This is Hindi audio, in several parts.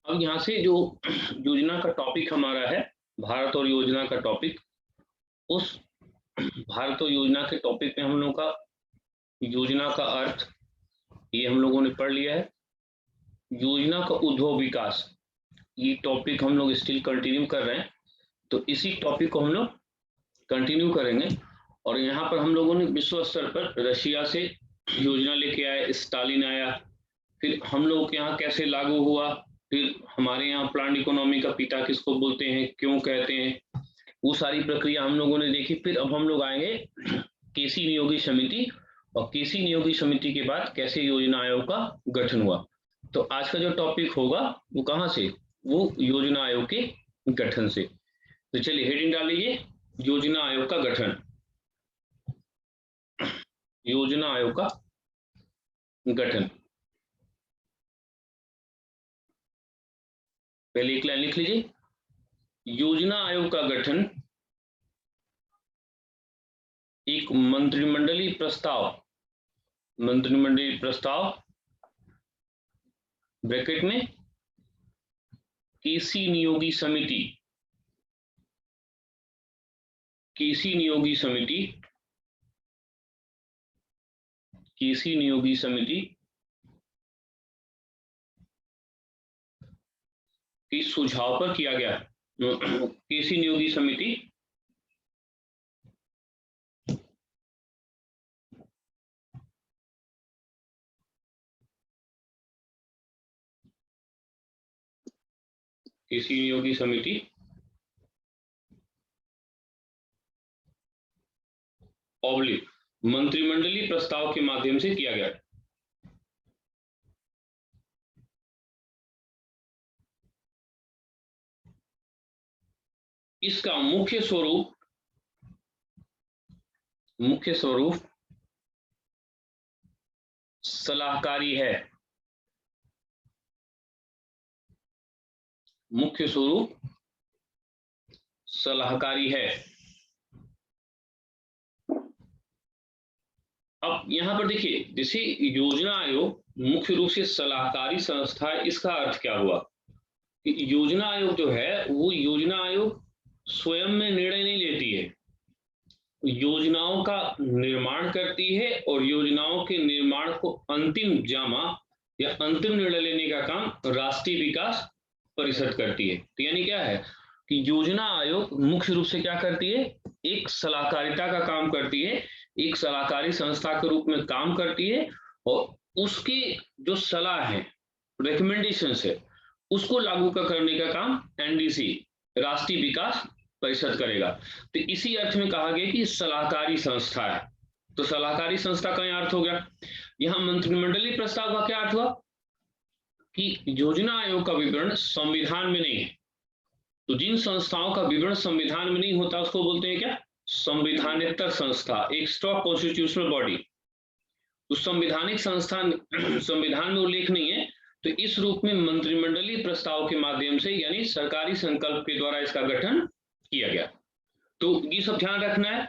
अब यहाँ से जो योजना का टॉपिक हमारा है, भारत और योजना का टॉपिक, उस भारत और योजना के टॉपिक में हम लोगों का योजना का अर्थ ये हम लोगों ने पढ़ लिया है। योजना का उद्भव विकास, ये टॉपिक हम लोग स्टिल कंटिन्यू कर रहे हैं, तो इसी टॉपिक को हम लोग कंटिन्यू करेंगे। और यहाँ पर हम लोगों ने विश्व स्तर पर रशिया से योजना लेके आए, स्टालिन आया, फिर हम लोग के यहाँ कैसे लागू हुआ, फिर हमारे यहाँ प्लान इकोनॉमी का पिता किसको बोलते हैं, क्यों कहते हैं, वो सारी प्रक्रिया हम लोगों ने देखी। फिर अब हम लोग आएंगे केसी नियोगी समिति, और केसी नियोगी समिति के बाद कैसे योजना आयोग का गठन हुआ। तो आज का जो टॉपिक होगा वो कहाँ से, वो योजना आयोग के गठन से। तो चलिए हेडिंग डाल लीजिए, योजना आयोग का गठन। योजना आयोग का गठन, पहले एक लाइन लिख लीजिए। योजना आयोग का गठन एक मंत्रिमंडलीय प्रस्ताव ब्रैकेट में केसी नियोगी समिति के सुझाव पर किया गया। केसी नियोगी समिति मंत्रिमंडलीय प्रस्ताव के माध्यम से किया गया। इसका मुख्य स्वरूप सलाहकारी है। मुख्य स्वरूप सलाहकारी है। अब यहां पर देखिए, जैसे योजना आयोग मुख्य रूप से सलाहकारी संस्था है, इसका अर्थ क्या हुआ कि योजना आयोग जो है वो योजना आयोग स्वयं में निर्णय नहीं लेती है, योजनाओं का निर्माण करती है और योजनाओं के निर्माण को अंतिम जामा या अंतिम निर्णय लेने का काम राष्ट्रीय विकास परिषद करती है। तो यानी क्या है कि योजना आयोग मुख्य रूप से क्या करती है, एक सलाहकारिता का काम करती है, एक सलाहकारी संस्था के रूप में काम करती है, और उसकी जो सलाह है, रिकमेंडेशंस है, उसको लागू करने का काम एनडीसी राष्ट्रीय विकास परिषद करेगा। तो इसी अर्थ में कहा गया कि सलाहकारी संस्था है। तो सलाहकारी संस्था का अर्थ हो गया। यहाँ मंत्रिमंडलीय प्रस्ताव का क्या अर्थ हुआ कि योजना आयोग का विवरण संविधान में नहीं है। तो जिन संस्थाओं का विवरण संविधान में नहीं होता उसको बोलते हैं क्या, संविधानेतर संस्था, एक्स्ट्रा कॉन्स्टिट्यूशनल बॉडी। तो संवैधानिक संस्थान संविधान में उल्लेख नहीं है, तो इस रूप में मंत्रिमंडलीय प्रस्ताव के माध्यम से यानी सरकारी संकल्प के द्वारा इसका गठन किया गया। तो ये सब ध्यान रखना है,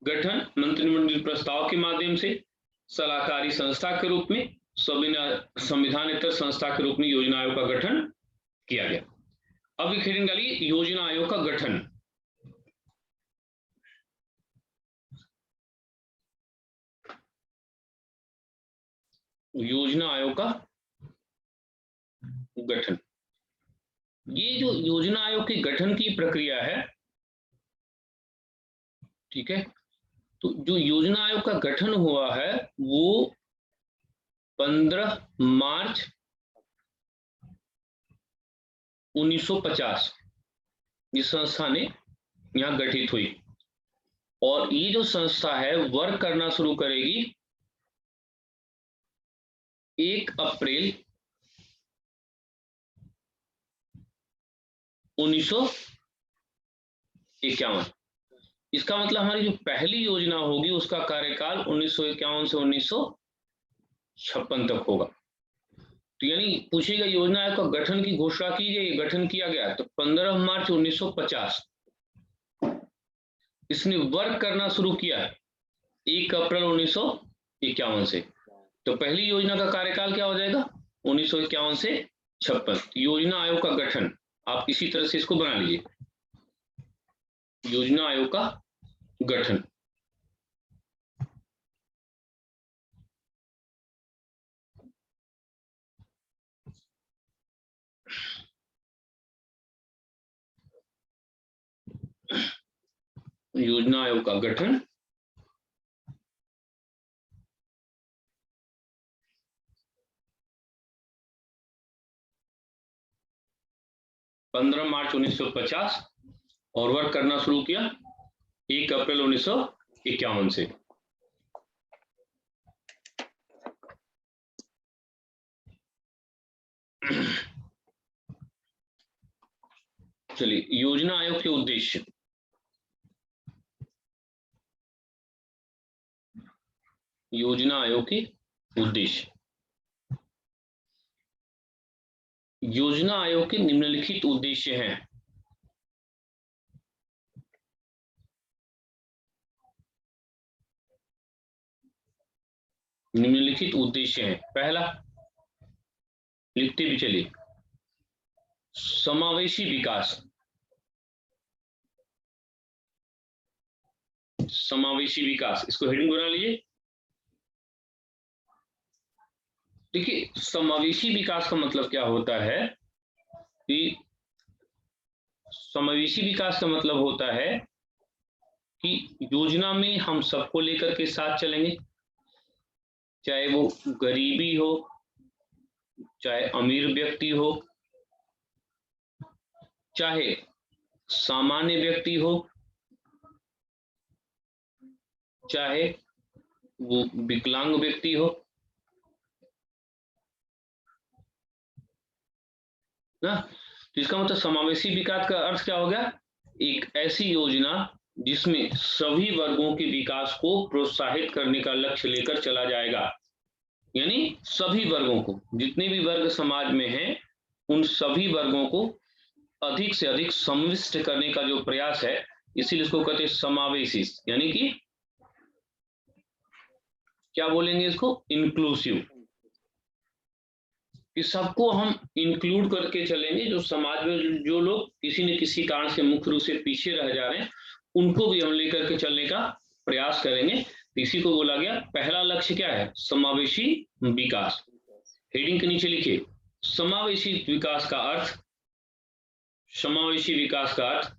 गठन मंत्रिमंडलीय प्रस्ताव के माध्यम से, सलाहकारी संस्था के रूप में, संविधानेतर संस्था के रूप में योजना आयोग का गठन किया गया। अब एक हेडिंग डालिए, योजना आयोग का गठन। योजना आयोग का गठन, ये जो योजना आयोग के गठन की प्रक्रिया है, ठीक है, तो जो योजना आयोग का गठन हुआ है वो 15 मार्च 1950 इस संस्था ने यहां गठित हुई, और ये जो संस्था है वर्क करना शुरू करेगी 1 अप्रैल 1951। इसका मतलब हमारी जो पहली योजना होगी उसका कार्यकाल 1951 से 1956 तक होगा। तो यानी पूछेगा योजना आयोग का गठन की घोषणा की गई, गठन किया गया तो 15 मार्च 1950। इसने वर्क करना शुरू किया 1 अप्रैल 1951 से। तो पहली योजना का कार्यकाल क्या हो जाएगा, 1951 से 56 योजना आयोग का गठन, आप इसी तरह से इसको बना लीजिए, योजना आयोग का गठन। योजना आयोग का गठन, मार्च 1950 और वर्क करना शुरू किया 1 अप्रैल 1951 से। चलिए, योजना आयोग के उद्देश्य। योजना आयोग के उद्देश्य, योजना आयोग के निम्नलिखित उद्देश्य हैं। निम्नलिखित उद्देश्य हैं। पहला, लिखते भी चलिए, समावेशी विकास। समावेशी विकास, इसको हेडिंग बना लीजिए। देखिए, समावेशी विकास का मतलब क्या होता है कि समावेशी विकास का मतलब होता है कि योजना में हम सबको लेकर के साथ चलेंगे, चाहे वो गरीबी हो, चाहे अमीर व्यक्ति हो, चाहे सामान्य व्यक्ति हो, चाहे वो विकलांग व्यक्ति हो ना। तो इसका मतलब समावेशी विकास का अर्थ क्या हो गया, एक ऐसी योजना जिसमें सभी वर्गों के विकास को प्रोत्साहित करने का लक्ष्य लेकर चला जाएगा। यानी सभी वर्गों को, जितने भी वर्ग समाज में हैं, उन सभी वर्गों को अधिक से अधिक समाविष्ट करने का जो प्रयास है, इसीलिए इसको कहते हैं समावेशी। यानी कि क्या बोलेंगे इसको, इंक्लूसिव, कि सबको हम इंक्लूड करके चलेंगे। जो समाज में जो लोग किसी न किसी कारण से मुख्य रूप से पीछे रह जा रहे हैं, उनको भी हम लेकर के चलने का प्रयास करेंगे। इसी को बोला गया पहला लक्ष्य क्या है, समावेशी विकास। हेडिंग के नीचे लिखिए, समावेशी विकास का अर्थ। समावेशी विकास का अर्थ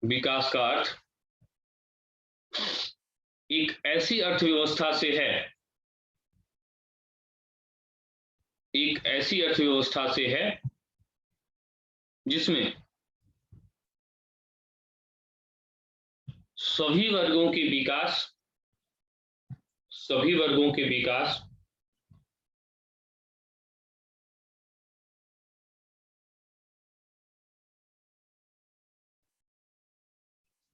विकास का अर्थ एक ऐसी अर्थव्यवस्था से है, एक ऐसी अर्थव्यवस्था से है जिसमें सभी वर्गों के विकास, सभी वर्गों के विकास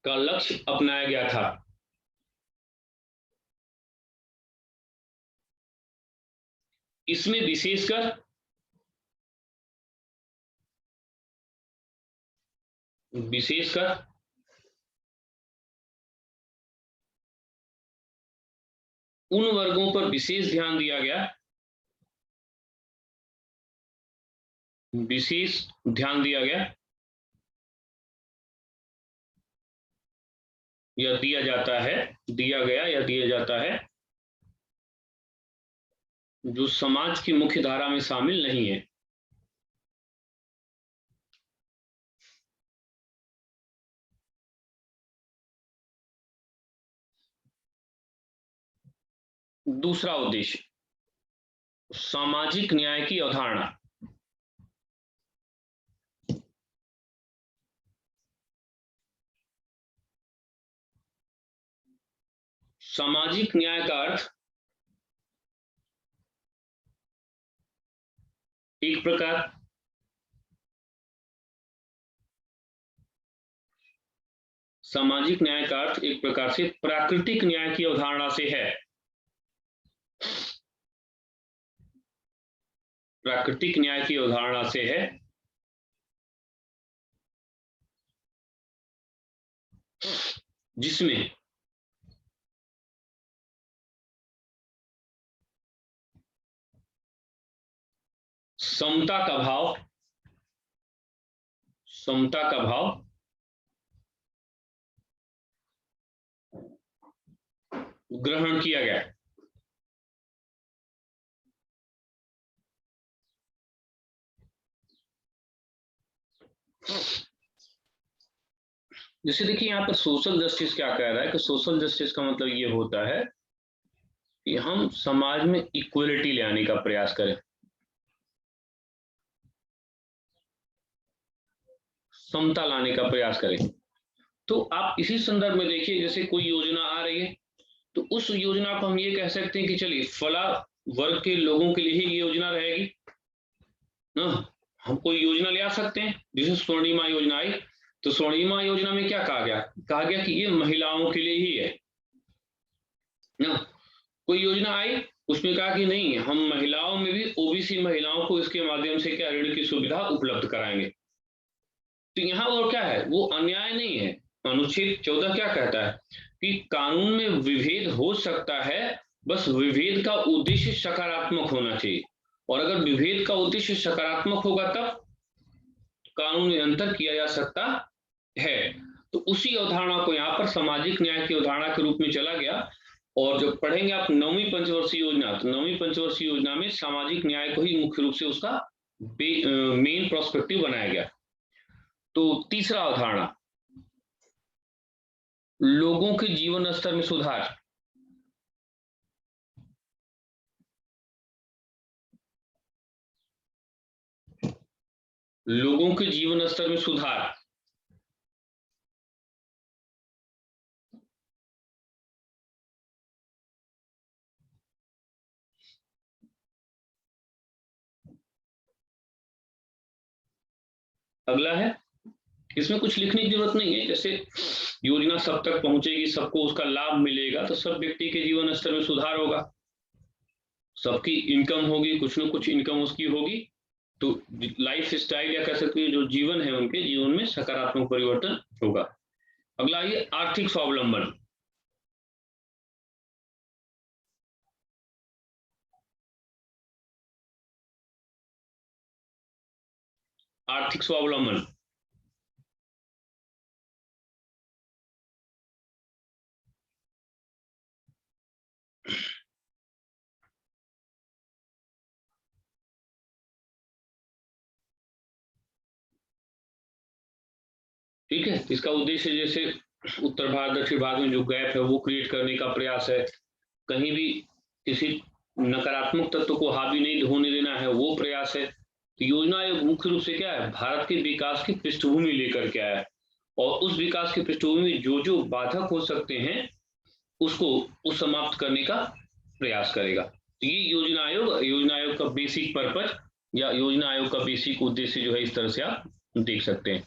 का लक्ष्य अपनाया गया था। इसमें विशेषकर उन वर्गों पर विशेष ध्यान दिया गया, विशेष ध्यान दिया गया या दिया जाता है, दिया गया या दिया जाता है, जो समाज की मुख्य धारा में शामिल नहीं है। दूसरा उद्देश्य, सामाजिक न्याय की अवधारणा। सामाजिक न्याय का अर्थ एक प्रकार सामाजिक न्याय का अर्थ एक प्रकार से प्राकृतिक न्याय की अवधारणा से है। प्राकृतिक न्याय की अवधारणा से है, जिसमें समता का भाव, समता का भाव ग्रहण किया गया। जैसे देखिए यहाँ पर सोशल जस्टिस क्या कह रहा है कि सोशल जस्टिस का मतलब ये होता है कि हम समाज में इक्वलिटी ले आने का प्रयास करें, समता लाने का प्रयास करें। तो आप इसी संदर्भ में देखिए, जैसे कोई योजना आ रही है तो उस योजना को हम ये कह सकते हैं कि चलिए फला वर्ग के लोगों के लिए ही ये योजना रहेगी ना। हम कोई योजना ले आ सकते हैं, जैसे स्वर्णिमा योजना आई, तो स्वर्णिमा योजना में क्या कहा गया कि ये महिलाओं के लिए ही है ना। कोई योजना आई, उसमें कहा कि नहीं, हम महिलाओं में भी ओबीसी महिलाओं को इसके माध्यम से क्या ऋण की सुविधा उपलब्ध कराएंगे। तो यहाँ और क्या है, वो अन्याय नहीं है। अनुच्छेद 14 क्या कहता है कि कानून में विभेद हो सकता है, बस विभेद का उद्देश्य सकारात्मक होना चाहिए, और अगर विभेद का उद्देश्य सकारात्मक होगा तब कानून में अंतर किया जा सकता है। तो उसी अवधारणा को यहाँ पर सामाजिक न्याय की अवधारणा के रूप में चला गया। और जब पढ़ेंगे आप 9वीं पंचवर्षीय योजना, तो 9वीं पंचवर्षीय योजना में सामाजिक न्याय को ही मुख्य रूप से उसका मेन प्रोस्पेक्टिव बनाया गया। तो तीसरा अवधारणा, लोगों के जीवन स्तर में सुधार। लोगों के जीवन स्तर में सुधार, अगला है, इसमें कुछ लिखने की जरूरत नहीं है। जैसे योजना सब तक पहुंचेगी, सबको उसका लाभ मिलेगा, तो सब व्यक्ति के जीवन स्तर में सुधार होगा, सबकी इनकम होगी, कुछ न कुछ इनकम उसकी होगी, तो लाइफ स्टाइल या कह सकते हैं जो जीवन है उनके जीवन में सकारात्मक परिवर्तन होगा। अगला ये आर्थिक स्वावलंबन। आर्थिक स्वावलंबन, ठीक है। इसका उद्देश्य जैसे उत्तर भारत दक्षिण भारत में जो गैप है वो क्रिएट करने का प्रयास है, कहीं भी किसी नकारात्मक तत्व को हावी नहीं होने देना है, वो प्रयास है। तो योजना आयोग मुख्य रूप से क्या है, भारत के विकास की पृष्ठभूमि लेकर के आया है, और उस विकास की पृष्ठभूमि में जो जो बाधक हो सकते हैं उसको समाप्त करने का प्रयास करेगा। तो ये योजना आयोग का बेसिक पर्पज या योजना आयोग का बेसिक उद्देश्य जो है, इस तरह से आप देख सकते हैं।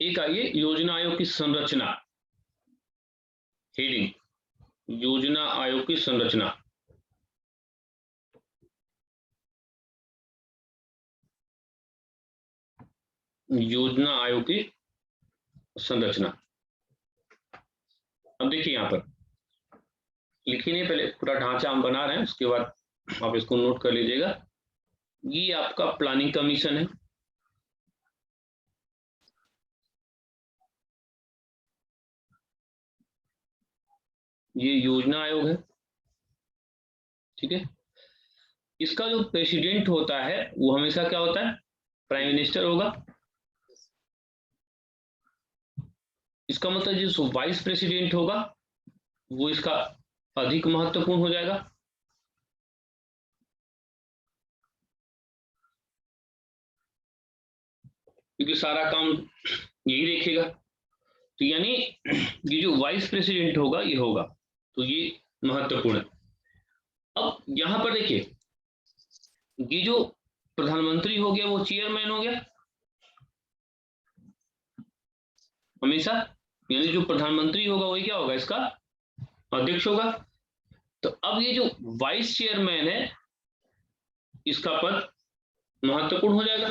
एक आइए योजना आयोग की संरचना, हेडिंग, योजना आयोग की संरचना। योजना आयोग की संरचना, अब देखिए यहाँ पर लिखिए नहीं, पहले पूरा ढांचा हम बना रहे हैं, उसके बाद आप इसको नोट कर लीजिएगा। ये आपका प्लानिंग कमीशन है, ये योजना आयोग है, ठीक है। इसका जो प्रेसिडेंट होता है वो हमेशा क्या होता है, प्राइम मिनिस्टर होगा। इसका मतलब जो वाइस प्रेसिडेंट होगा वो इसका अधिक महत्वपूर्ण हो जाएगा। क्योंकि सारा काम यही देखेगा। तो यानी ये जो वाइस प्रेसिडेंट होगा ये होगा, तो ये महत्वपूर्ण है। अब यहां पर देखिए, ये जो प्रधानमंत्री हो गया वो चेयरमैन हो गया हमेशा, यानी जो प्रधानमंत्री होगा वही क्या होगा, इसका अध्यक्ष होगा। तो अब ये जो वाइस चेयरमैन है इसका पद महत्वपूर्ण हो जाएगा।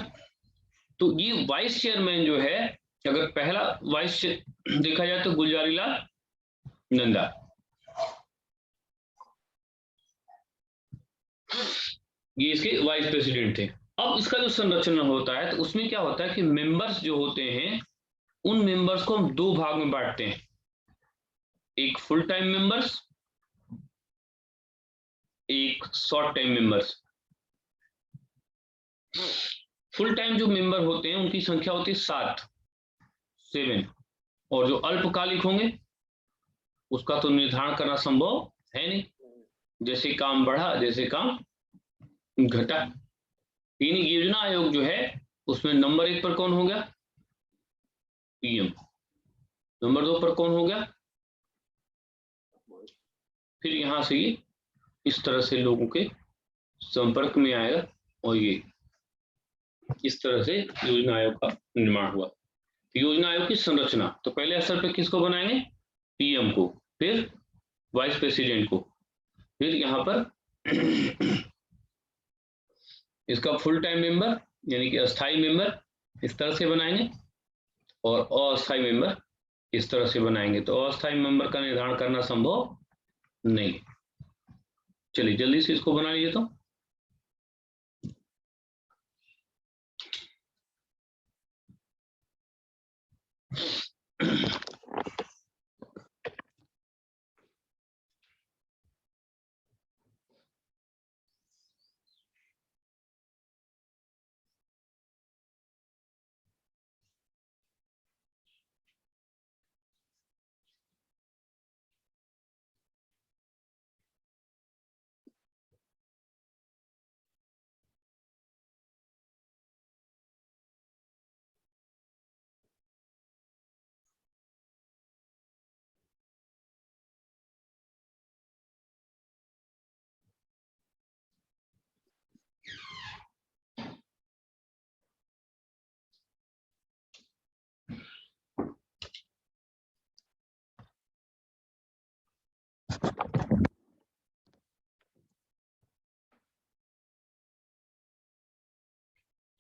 तो ये वाइस चेयरमैन जो है, अगर पहला वाइस देखा जाए तो गुलजारीलाल नंदा, ये इसके वाइस प्रेसिडेंट थे। अब इसका जो संरचना होता है तो उसमें क्या होता है कि मेंबर्स जो होते हैं उन मेंबर्स को हम दो भाग में बांटते हैं, एक फुल टाइम मेंबर्स, एक short time members. Full time जो मेंबर होते हैं उनकी संख्या होती है 7, और जो अल्पकालिक होंगे उसका तो निर्धारण करना संभव है नहीं, जैसे काम बढ़ा जैसे काम घटा। यानी योजना आयोग जो है उसमें नंबर 1 पर कौन हो गया, पीएम। नंबर 2 पर कौन हो गया, फिर यहां से ये इस तरह से लोगों के संपर्क में आएगा और ये इस तरह से योजना आयोग का निर्माण हुआ। तो योजना आयोग की संरचना, तो पहले स्तर पे किसको बनाएंगे, पीएम को, फिर वाइस प्रेसिडेंट को, फिर यहाँ पर इसका फुल टाइम मेंबर यानी कि अस्थाई मेंबर इस तरह से बनाएंगे, और अस्थाई मेंबर इस तरह से बनाएंगे। तो अस्थाई मेंबर का निर्धारण करना संभव नहीं। चलिए जल्दी से इसको बना लीजिए। तो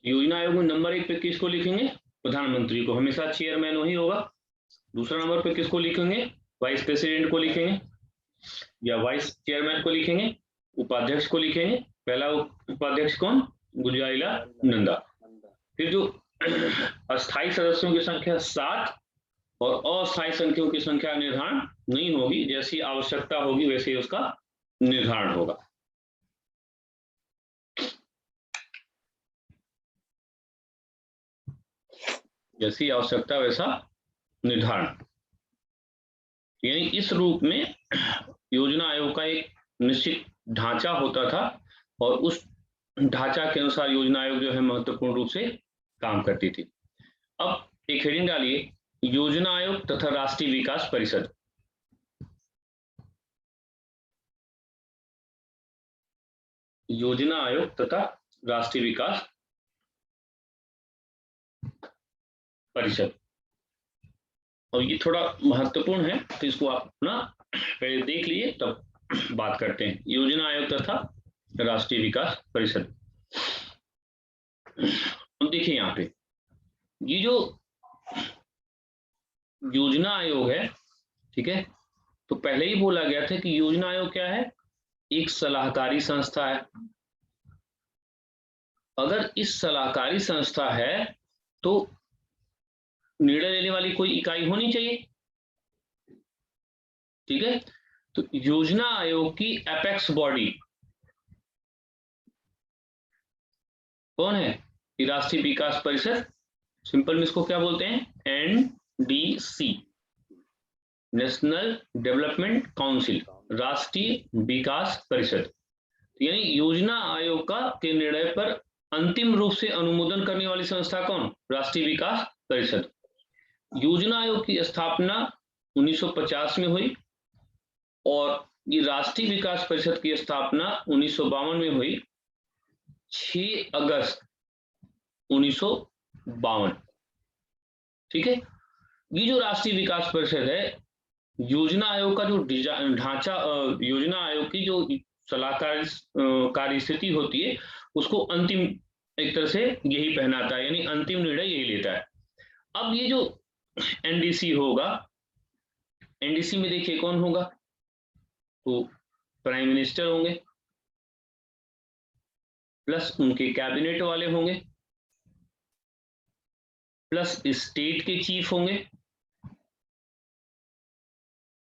योजना आयोग में नंबर 1 पे किसको लिखेंगे, प्रधानमंत्री को, हमेशा चेयरमैन वही होगा। दूसरा नंबर पे किसको लिखेंगे, वाइस प्रेसिडेंट को लिखेंगे या वाइस चेयरमैन को लिखेंगे, उपाध्यक्ष को लिखेंगे। पहला उपाध्यक्ष कौन, गुजराईलाल नंदा। फिर जो अस्थाई सदस्यों की संख्या 7 और अस्थाई संख्याओं की संख्या निर्धारण नहीं होगी, जैसी आवश्यकता होगी वैसे ही उसका निर्धारण होगा। जैसी आवश्यकता वैसा निर्धारण, यानी इस रूप में योजना आयोग का एक निश्चित ढांचा होता था और उस ढांचा के अनुसार योजना आयोग जो है महत्वपूर्ण रूप से काम करती थी। अब एक हेडिंग डालिए, योजना आयोग तथा राष्ट्रीय विकास परिषद। योजना आयोग तथा राष्ट्रीय विकास परिषद, और ये थोड़ा महत्वपूर्ण है तो इसको आप अपना पहले देख लीजिए तब बात करते हैं। योजना आयोग तथा राष्ट्रीय विकास परिषद, अब देखिए यहाँ पे ये जो योजना आयोग है, ठीक है, तो पहले ही बोला गया था कि योजना आयोग क्या है, एक सलाहकारी संस्था है। अगर इस सलाहकारी संस्था है तो निर्णय लेने वाली कोई इकाई होनी चाहिए, ठीक है। तो योजना आयोग की एपेक्स बॉडी कौन है, राष्ट्रीय विकास परिषद, सिंपल में इसको क्या बोलते हैं, एनडीसी, नेशनल डेवलपमेंट काउंसिल, राष्ट्रीय विकास परिषद। यानी योजना आयोग का के निर्णय पर अंतिम रूप से अनुमोदन करने वाली संस्था कौन, राष्ट्रीय विकास परिषद। योजना आयोग की स्थापना 1950 में हुई और ये राष्ट्रीय विकास परिषद की स्थापना 1952 में हुई, 6 अगस्त 1952, ठीक है। ये जो राष्ट्रीय विकास परिषद है, योजना आयोग का जो ढांचा, योजना आयोग की जो सलाहकार कार्य स्थिति होती है उसको अंतिम एक तरह से यही पहनाता है, यानी अंतिम निर्णय यही लेता है। अब ये जो एनडीसी होगा, एनडीसी में देखिए कौन होगा, तो प्राइम मिनिस्टर होंगे, प्लस उनके कैबिनेट वाले होंगे, प्लस स्टेट के चीफ होंगे,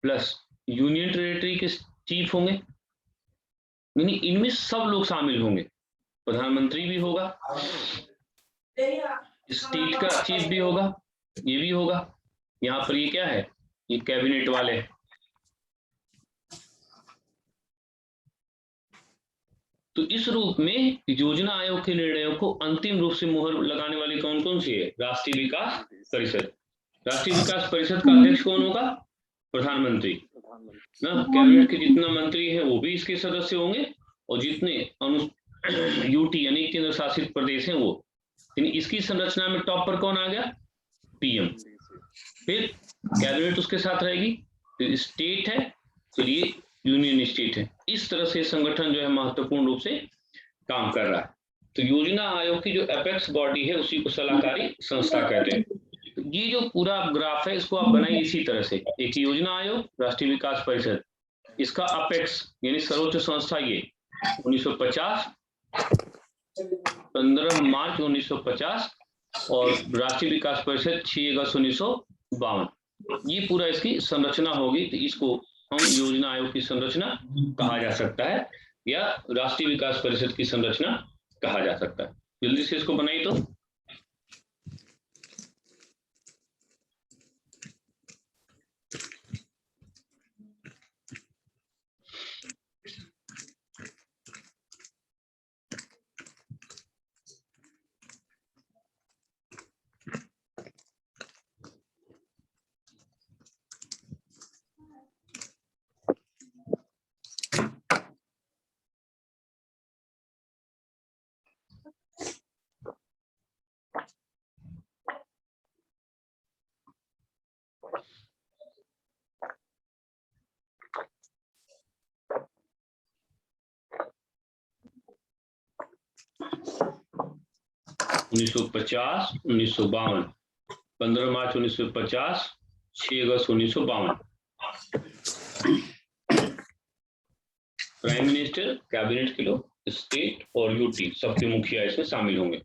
प्लस यूनियन टेरिटरी के चीफ होंगे, यानी इनमें सब लोग शामिल होंगे। प्रधानमंत्री भी होगा, स्टेट का चीफ भी होगा, ये भी होगा। यहाँ पर ये क्या है, ये कैबिनेट वाले। तो इस रूप में योजना आयोग के निर्णयों को अंतिम रूप से मुहर लगाने वाली कौन कौन सी है, राष्ट्रीय विकास परिषद। राष्ट्रीय विकास परिषद का अध्यक्ष कौन होगा, प्रधानमंत्री ना। कैबिनेट के जितना मंत्री है वो भी इसके सदस्य होंगे, और जितने यूटी यानी केंद्र शासित प्रदेश हैं वो। इसकी संरचना में टॉप पर कौन आ गया, पीएम। फिर कैबिनेट उसके साथ रहेगी, फिर स्टेट है, फिर ये यूनियन स्टेट है। इस तरह से संगठन जो है महत्वपूर्ण रूप से काम कर रहा है। तो योजना आयोग की जो एपेक्स बॉडी है उसी को सलाहकारी संस्था कहते हैं। तो ये जो पूरा ग्राफ है इसको आप बनाइए इसी तरह से, एक योजना आयोग, राष्ट्रीय विकास परिषद, इसका अपेक्स यानी सर्वोच्च संस्था ये 1950, 15 मार्च 1950, और राष्ट्रीय विकास परिषद 6 अगस्त 1952। ये पूरा इसकी संरचना होगी। तो इसको हम योजना आयोग की संरचना कहा जा सकता है, या राष्ट्रीय विकास परिषद की संरचना कहा जा सकता है। जल्दी से इसको बनाइए। तो 1950, 1952, 15 मार्च 1950, 6 अगस्त 1952। प्राइम मिनिस्टर, कैबिनेट के लोग, स्टेट और यूटी सबके मुखिया इसमें शामिल होंगे।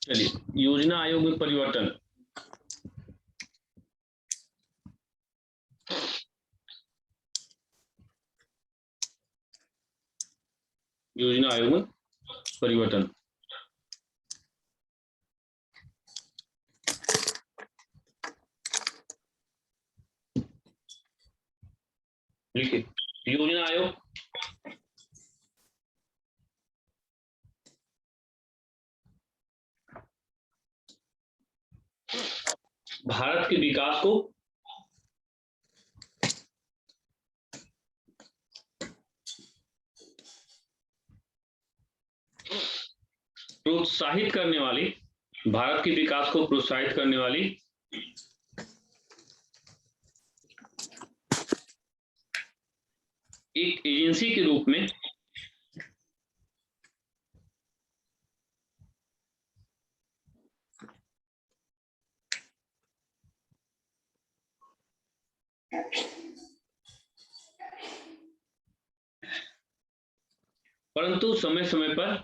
चलिए, योजना आयोग में परिवर्तन। योजना आयोग में परिवर्तन, लिखिए योजना आयोग भारत के विकास को प्रोत्साहित करने वाली, भारत के विकास को प्रोत्साहित करने वाली एक एजेंसी के रूप में परंतु समय समय पर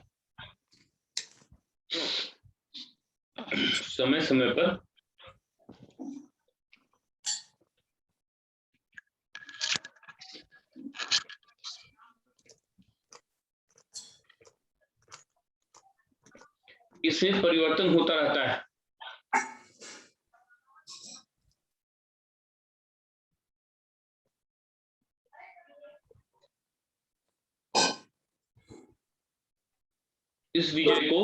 इसमें परिवर्तन होता रहता है। इस विजय को,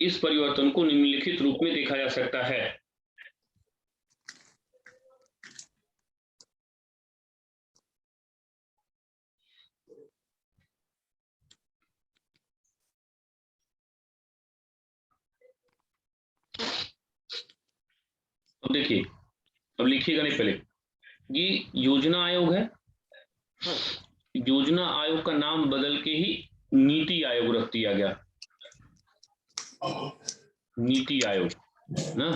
इस परिवर्तन को निम्नलिखित रूप में देखा जा सकता है। अब देखिए, अब लिखिएगा नहीं, पहले ये योजना आयोग है, योजना आयोग का नाम बदल के ही नीति आयोग रख दिया गया। नीति आयोग ना,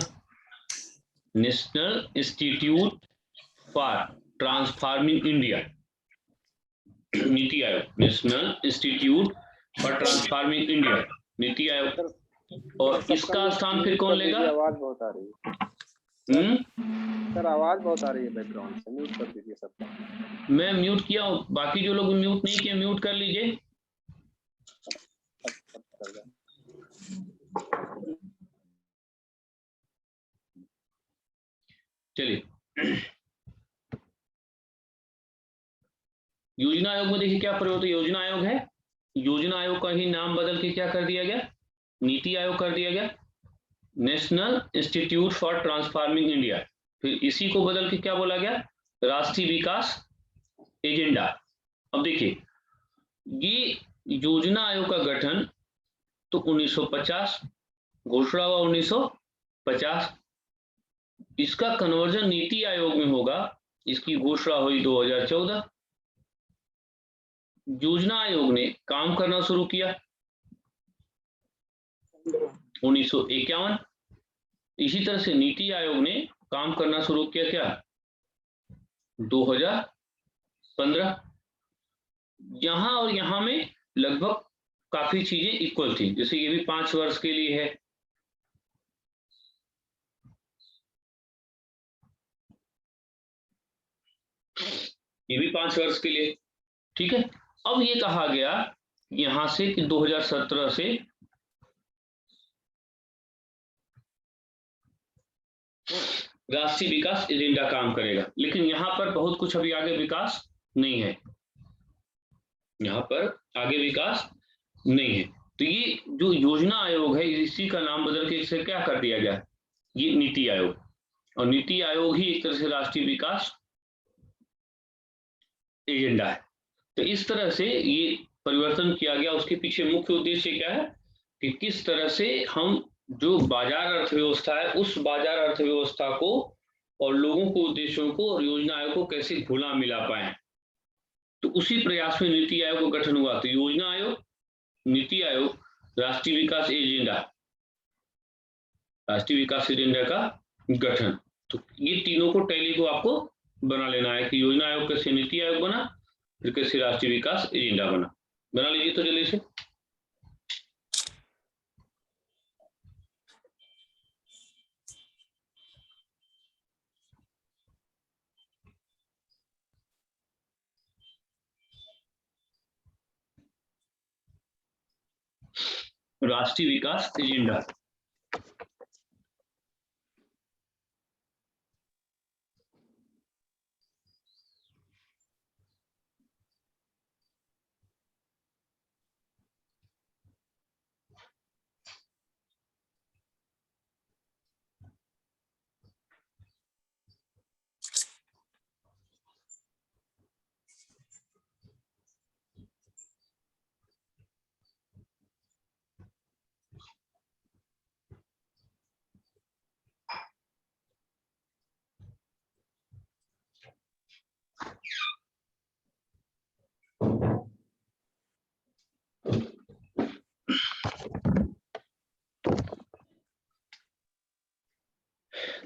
national institute for transforming India. NITI Aayog, national institute for transforming India, NITI Aayog. और इसका स्थान फिर कौन लेगा? आवाज बहुत आ रही है सर, आवाज बहुत आ रही है बैकग्राउंड से, म्यूट कर दीजिए सबका। मैं म्यूट किया हूँ, बाकी जो लोग म्यूट नहीं किए म्यूट कर लीजिए। चलिए, योजना आयोग में देखिए क्या परिवर्तन। योजना आयोग है, योजना आयोग का ही नाम बदल के क्या कर दिया गया? नीति आयोग कर दिया गया, national institute for transforming India. फिर इसी को बदल के क्या बोला गया? राष्ट्रीय विकास एजेंडा। अब देखिए, ये योजना आयोग का गठन तो 1950 घोषणा हुआ, 1950। इसका कन्वर्जन नीति आयोग में होगा, इसकी घोषणा हुई 2014। योजना आयोग ने काम करना शुरू किया 1951। इसी तरह से नीति आयोग ने काम करना शुरू किया क्या? 2015। यहां और यहां में लगभग काफी चीजें इक्वल थी, जैसे ये भी 5 वर्ष के लिए है, ये भी 5 वर्ष के लिए, ठीक है। अब ये कहा गया यहां से कि 2017 से राष्ट्रीय विकास एजेंडा काम करेगा, लेकिन यहां पर बहुत कुछ अभी आगे विकास नहीं है, यहां पर आगे विकास नहीं है। तो ये जो योजना आयोग है, इसी का नाम बदल के इसे क्या कर दिया गया? ये नीति आयोग। और नीति आयोग ही एक तरह से राष्ट्रीय विकास एजेंडा है। तो इस तरह से ये परिवर्तन किया गया। उसके पीछे मुख्य उद्देश्य क्या है कि किस तरह से हम जो बाजार अर्थव्यवस्था है, उस बाजार अर्थव्यवस्था को और लोगों को, उद्देश्यों को और योजना आयोग को कैसे घुला मिला पाए। तो उसी प्रयास में नीति आयोग का गठन हुआ। तो योजना आयोग, नीति आयोग, राष्ट्रीय विकास एजेंडा, राष्ट्रीय विकास एजेंडा का गठन। तो ये तीनों को, टैली को आपको बना लेना है कि योजना आयोग कैसे नीति आयोग बना, फिर कैसे राष्ट्रीय विकास एजेंडा बना। बना लीजिए तो जल्दी से। राष्ट्रीय विकास एजेंडा,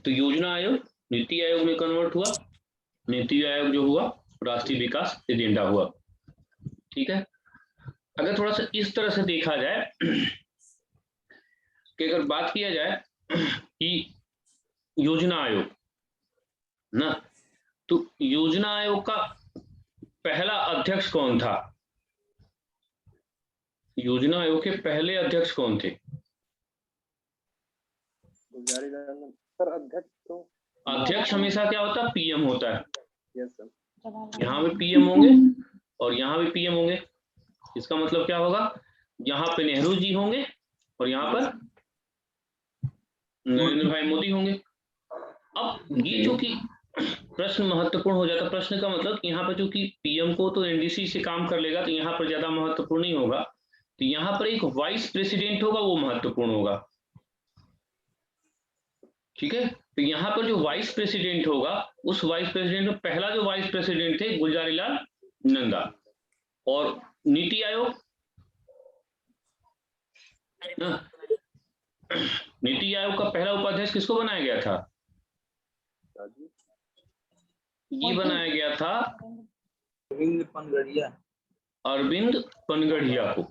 तो योजना आयोग नीति आयोग में कन्वर्ट हुआ, नीति आयोग जो हुआ राष्ट्रीय विकास एजेंडा हुआ, ठीक है। अगर थोड़ा सा इस तरह से देखा जाए कि अगर बात किया जाए कि योजना आयोग ना, तो योजना आयोग का पहला अध्यक्ष कौन था? योजना आयोग के पहले अध्यक्ष कौन थे? सर अध्यक्ष तो, अध्यक्ष हमेशा क्या होता है? पीएम होता है। Yes sir. यहाँ पे पीएम होंगे और यहाँ भी पीएम होंगे। इसका मतलब क्या होगा? यहाँ पे नेहरू जी होंगे और यहाँ पर नरेंद्र भाई मोदी होंगे। अब ये जो कि प्रश्न महत्वपूर्ण हो जाता, प्रश्न का मतलब यहाँ पर जो कि पीएम को तो एनडीसी से काम कर लेगा, तो यहाँ पर ज्यादा महत्वपूर्ण नहीं होगा। तो यहाँ पर एक वाइस प्रेसिडेंट होगा, वो महत्वपूर्ण होगा, ठीक है। तो यहाँ पर जो वाइस प्रेसिडेंट होगा, उस वाइस प्रेसिडेंट में पहला जो वाइस प्रेसिडेंट थे गुलजारीलाल नंदा, और नीति आयोग, नीति आयोग का पहला उपाध्यक्ष किसको बनाया गया था? राजीव ये बनाया गया था अरविंद पनगड़िया। अरविंद पनगड़िया को।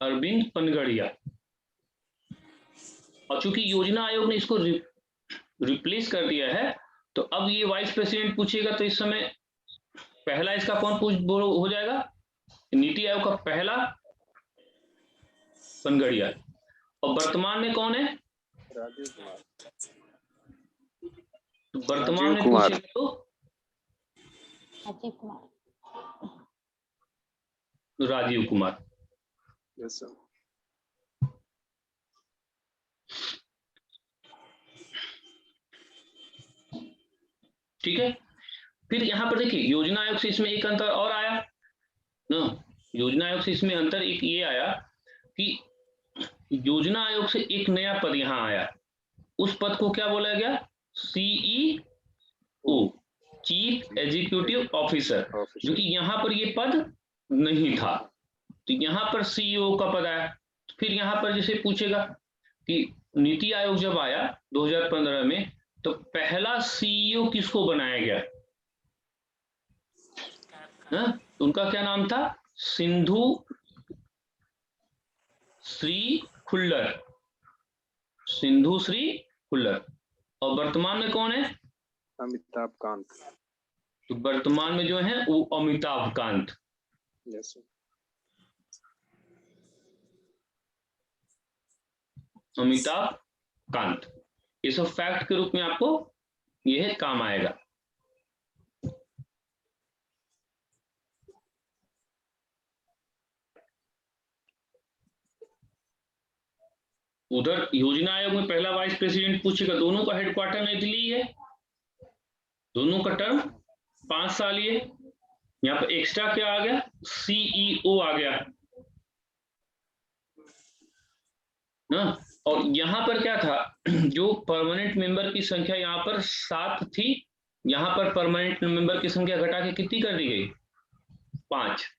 अरविंद पनगड़िया। और चूंकि योजना आयोग ने इसको रिप्लेस कर दिया है, तो अब ये वाइस प्रेसिडेंट पूछेगा तो इस समय पहला इसका कौन हो जाएगा? नीति आयोग का पहला पनगड़िया। और वर्तमान में कौन है? राजीव कुमार। तो वर्तमान में कुमार। पूछेगा तो राजीव कुमार। राजीव कुमार। Yes sir. ठीक है। फिर यहाँ पर देखिए योजना आयोग से इसमें एक अंतर और आया ना, योजना आयोग से इसमें अंतर एक ये आया कि योजना आयोग से एक नया पद यहाँ आया। उस पद को क्या बोला गया? CEO, चीफ एग्जीक्यूटिव ऑफिसर, जो कि यहाँ पर ये पद नहीं था। तो यहाँ पर CEO का पद आया। फिर यहाँ पर जैसे पूछेगा कि नीति आयोग जब आया 2015 में, तो पहला CEO किसको बनाया गया? तो उनका क्या नाम था? सिंधु श्री खुल्लर। सिंधु श्री खुल्लर। और वर्तमान में कौन है? अमिताभ कांत। तो वर्तमान में जो है वो अमिताभ कांत। Yes sir. अमिताभ कांत। ये सब फैक्ट के रूप में आपको यह काम आएगा। उधर योजना आयोग में पहला वाइस प्रेसिडेंट पूछेगा, दोनों का हेडक्वार्टर नई दिल्ली है, दोनों का टर्म 5 साल ही है। यहाँ पर एक्स्ट्रा क्या आ गया? CEO आ गया ना। और यहाँ पर क्या था? जो परमानेंट मेंबर की संख्या यहाँ पर 7 थी, यहाँ पर परमानेंट मेंबर की संख्या घटा के कितनी कर दी गई? 5।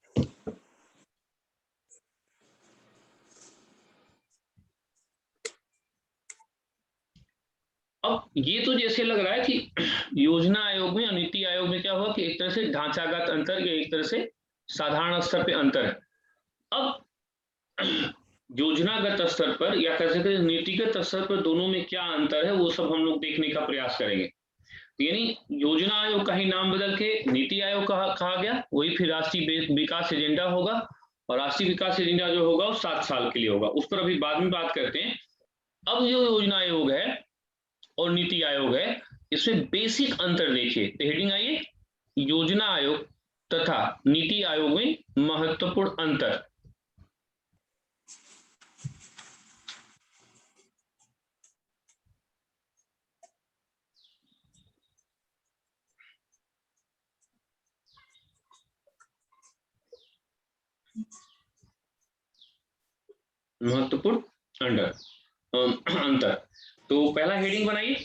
अब ये तो जैसे लग रहा है कि योजना आयोग में और नीति आयोग में क्या हुआ कि एक तरह से ढांचागत अंतर या एक तरह से साधारण स्तर पे अंतर है। अब योजनागत स्तर पर या कह सकते हैं नीतिगत स्तर पर दोनों में क्या अंतर है, वो सब हम लोग देखने का प्रयास करेंगे। यानी योजना आयोग का ही नाम बदल के नीति आयोग कहा गया, वही फिर राष्ट्रीय विकास एजेंडा होगा। और राष्ट्रीय विकास एजेंडा जो होगा वो 7 साल के लिए होगा, उस पर अभी बाद में बात करते हैं। अब जो योजना आयोग है और नीति आयोग है, इसमें बेसिक अंतर देखिए। तो हेडिंग आइए, योजना आयोग तथा नीति आयोग में महत्वपूर्ण अंतर। महत्वपूर्ण अंतर। तो पहला हेडिंग बनाइए,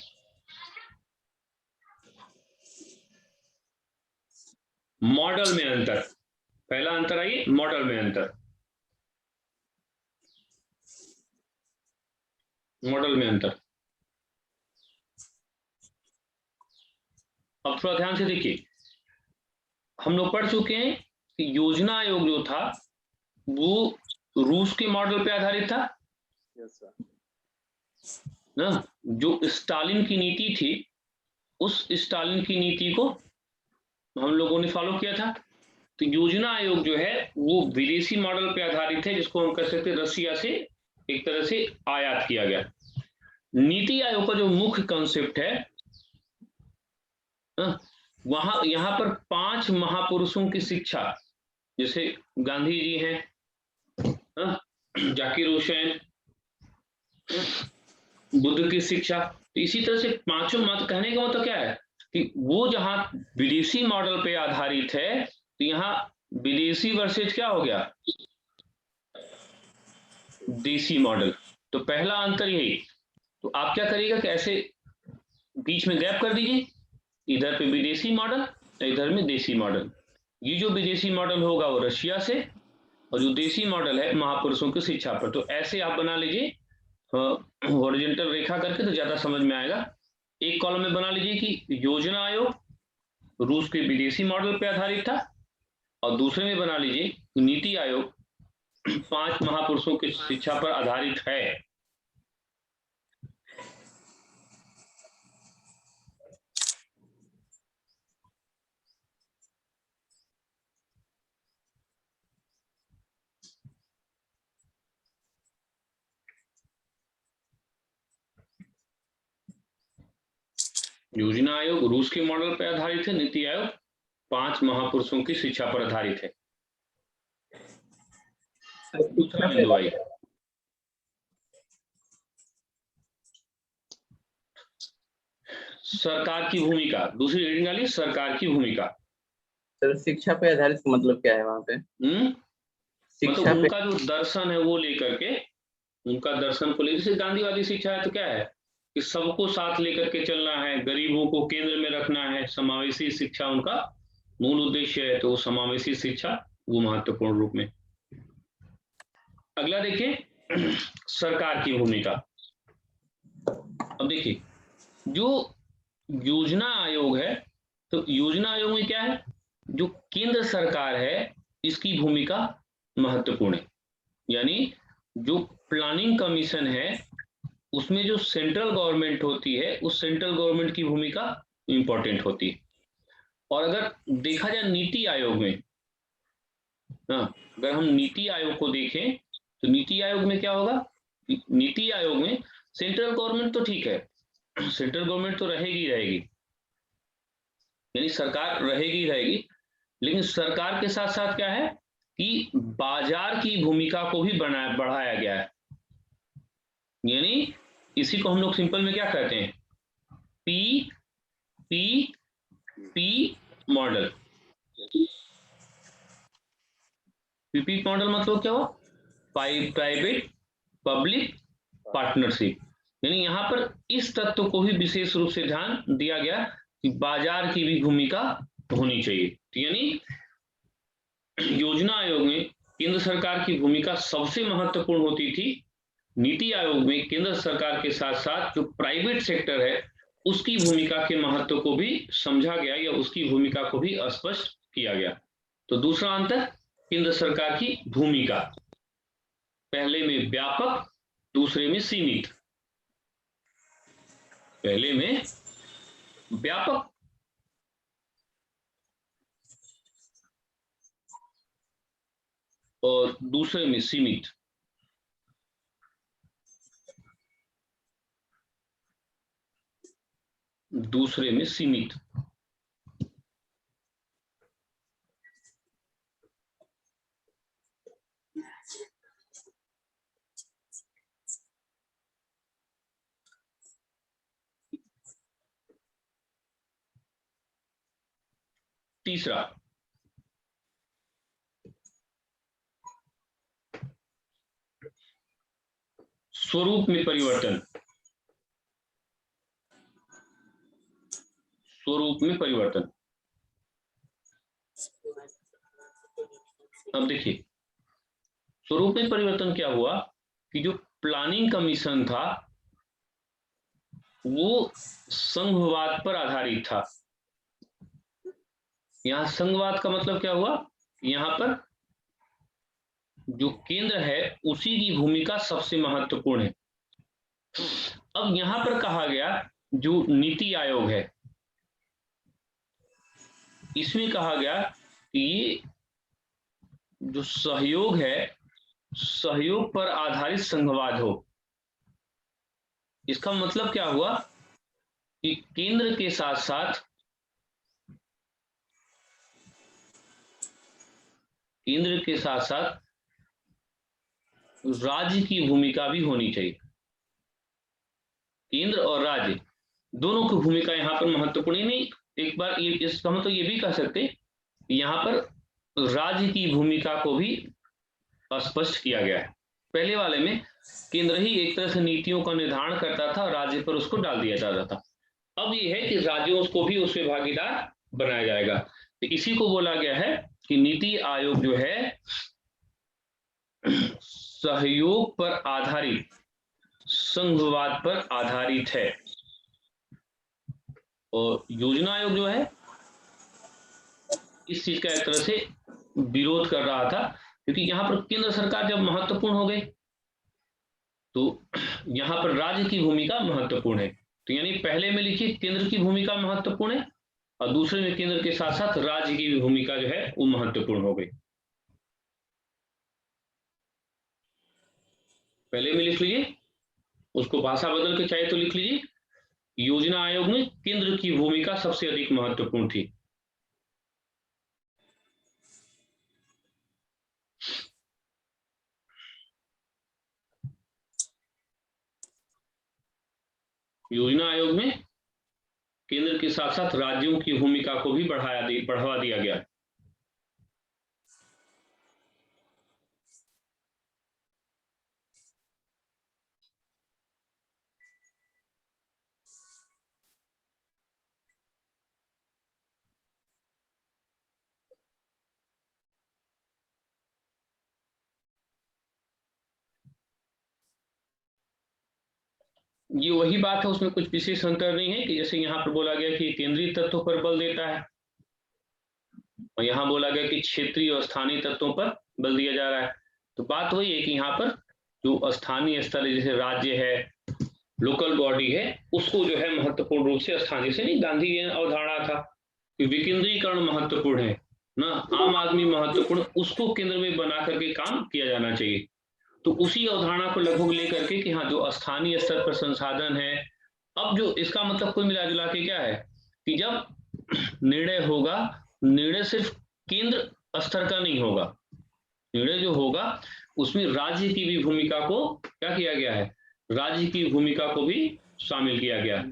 मॉडल में अंतर। पहला अंतर आइए, मॉडल में अंतर। मॉडल में अंतर। अब थोड़ा ध्यान से देखिए, हम लोग पढ़ चुके हैं कि योजना आयोग जो था वो रूस के मॉडल पे आधारित था। Yes sir. ना, जो स्टालिन की नीति थी, उस स्टालिन की नीति को हम लोगों ने फॉलो किया था। तो योजना आयोग जो है वो विदेशी मॉडल पे आधारित है, जिसको हम कह सकते हैं रसिया से एक तरह से आयात किया गया। नीति आयोग का जो मुख्य कॉन्सेप्ट है, वहां यहाँ पर 5 महापुरुषों की शिक्षा, जैसे गांधी जी हैं, जाकिर हुसैन, बुद्ध की शिक्षा। तो इसी तरह से 5 मत, कहने का मतलब क्या है कि वो जहां विदेशी मॉडल पे आधारित है, तो यहाँ विदेशी वर्सेज क्या हो गया? देसी मॉडल। तो पहला अंतर यही। तो आप क्या करिएगा कि ऐसे बीच में गैप कर दीजिए इधर पे विदेशी मॉडल, इधर में देशी मॉडल। ये जो विदेशी मॉडल होगा वो रशिया से, और जो देशी मॉडल है महापुरुषों की शिक्षा पर। तो ऐसे आप बना लीजिए हॉरिजॉन्टल रेखा करके, तो ज्यादा समझ में आएगा। एक कॉलम में बना लीजिए कि योजना आयोग रूस के विदेशी मॉडल पे आधारित था, और दूसरे में बना लीजिए नीति आयोग 5 महापुरुषों की शिक्षा पर आधारित है। योजना आयोग रूस के मॉडल पर आधारित है, नीति आयोग 5 महापुरुषों की शिक्षा पर आधारित है। दूसरा बिंदु आई सरकार की भूमिका, दूसरी रीडिंग वाली सरकार की भूमिका। सर शिक्षा पे आधारित मतलब क्या है वहाँ पे? मतलब शिक्षा पे उनका जो दर्शन है वो लेकर के, उनका दर्शन को लेकर, जैसे गांधीवादी शिक्षा है तो क्या है कि सबको साथ लेकर के चलना है, गरीबों को केंद्र में रखना है, समावेशी शिक्षा उनका मूल उद्देश्य है। तो समावेशी शिक्षा वो महत्वपूर्ण रूप में। अगला देखिए सरकार की भूमिका। अब देखिए जो योजना आयोग है, तो योजना आयोग में क्या है, जो केंद्र सरकार है इसकी भूमिका महत्वपूर्ण है। यानी जो प्लानिंग कमीशन है उसमें जो सेंट्रल गवर्नमेंट होती है, उस सेंट्रल गवर्नमेंट की भूमिका इंपॉर्टेंट होती है। और अगर देखा जाए नीति आयोग में, अगर हम नीति आयोग को देखें तो नीति आयोग में क्या होगा, नीति आयोग में सेंट्रल गवर्नमेंट तो ठीक है, सेंट्रल गवर्नमेंट तो रहेगी रहेगी, यानी सरकार रहेगी, लेकिन सरकार के साथ साथ क्या है कि बाजार की भूमिका को भी बढ़ाया गया है। यानी इसी को हम लोग सिंपल में क्या कहते हैं, P P P model. PP model मतलब क्या हुआ, प्राइवेट पब्लिक पार्टनरशिप। यानी यहाँ पर इस तत्व को भी विशेष रूप से ध्यान दिया गया कि बाजार की भी भूमिका होनी चाहिए। यानी योजना आयोग में केंद्र सरकार की भूमिका सबसे महत्वपूर्ण होती थी। नीति आयोग में केंद्र सरकार के साथ साथ जो प्राइवेट सेक्टर है उसकी भूमिका के महत्व को भी समझा गया, या उसकी भूमिका को भी स्पष्ट किया गया। तो दूसरा अंतर, केंद्र सरकार की भूमिका, पहले में व्यापक, दूसरे में सीमित। पहले में व्यापक और दूसरे में सीमित। दूसरे में सीमित। तीसरा, स्वरूप में परिवर्तन। स्वरूप में परिवर्तन। अब देखिए स्वरूप में परिवर्तन क्या हुआ कि जो प्लानिंग कमीशन था वो संघवाद पर आधारित था। यहां संघवाद का मतलब क्या हुआ, यहां पर जो केंद्र है उसी की भूमिका सबसे महत्वपूर्ण है। अब यहां पर कहा गया जो नीति आयोग है इसमें कहा गया कि ये जो सहयोग है, सहयोग पर आधारित संघवाद हो। इसका मतलब क्या हुआ कि केंद्र के साथ साथ राज्य की भूमिका भी होनी चाहिए। केंद्र और राज्य दोनों की भूमिका यहाँ पर महत्वपूर्ण नहीं। एक बार ये इसका मतलब ये भी कह सकते यहाँ पर राज्य की भूमिका को भी स्पष्ट किया गया है। पहले वाले में केंद्र ही एक तरह से नीतियों का निर्धारण करता था, राज्य पर उसको डाल दिया जाता था। अब ये है कि राज्यों को भी उसमें भागीदार बनाया जाएगा। तो इसी को बोला गया है कि नीति आयोग जो है सहयोग पर आधारित, संघवाद पर आधारित है। और योजना आयोग जो है इस चीज का एक तरह से विरोध कर रहा था, क्योंकि यहाँ पर केंद्र सरकार जब महत्वपूर्ण हो गई तो यहाँ पर राज्य की भूमिका महत्वपूर्ण है। तो यानी पहले में लिखिए केंद्र की भूमिका महत्वपूर्ण है और दूसरे में केंद्र के साथ साथ राज्य की भी भूमिका जो है वो महत्वपूर्ण हो गई। पहले में लिख लीजिए, उसको भाषा बदल के चाहे तो लिख लीजिए, योजना आयोग में केंद्र की भूमिका सबसे अधिक महत्वपूर्ण थी। योजना आयोग में केंद्र के साथ साथ राज्यों की भूमिका को भी बढ़ावा दिया गया। ये वही बात है, उसमें कुछ विशेष अंतर नहीं है कि जैसे यहाँ पर बोला गया कि केंद्रीय तत्वों पर बल देता है और यहाँ बोला गया कि क्षेत्रीय और स्थानीय तत्वों पर बल दिया जा रहा है। तो बात वही है कि यहाँ पर जो स्थानीय स्तर है, जैसे राज्य है, लोकल बॉडी है, उसको जो है महत्वपूर्ण रूप से स्थानीय से नहीं, गांधी की अवधारणा था कि विकेंद्रीकरण महत्वपूर्ण है ना, आम आदमी महत्वपूर्ण, उसको केंद्र में बना करके काम किया जाना चाहिए। तो उसी अवधारणा को लगभग लेकर के कि हाँ जो स्थानीय स्तर पर संसाधन है, अब जो इसका मतलब कुल मिला जुला के क्या है कि जब निर्णय होगा, निर्णय सिर्फ केंद्र स्तर का नहीं होगा, निर्णय जो होगा उसमें राज्य की भी भूमिका को क्या किया गया है, राज्य की भूमिका को भी शामिल किया गया।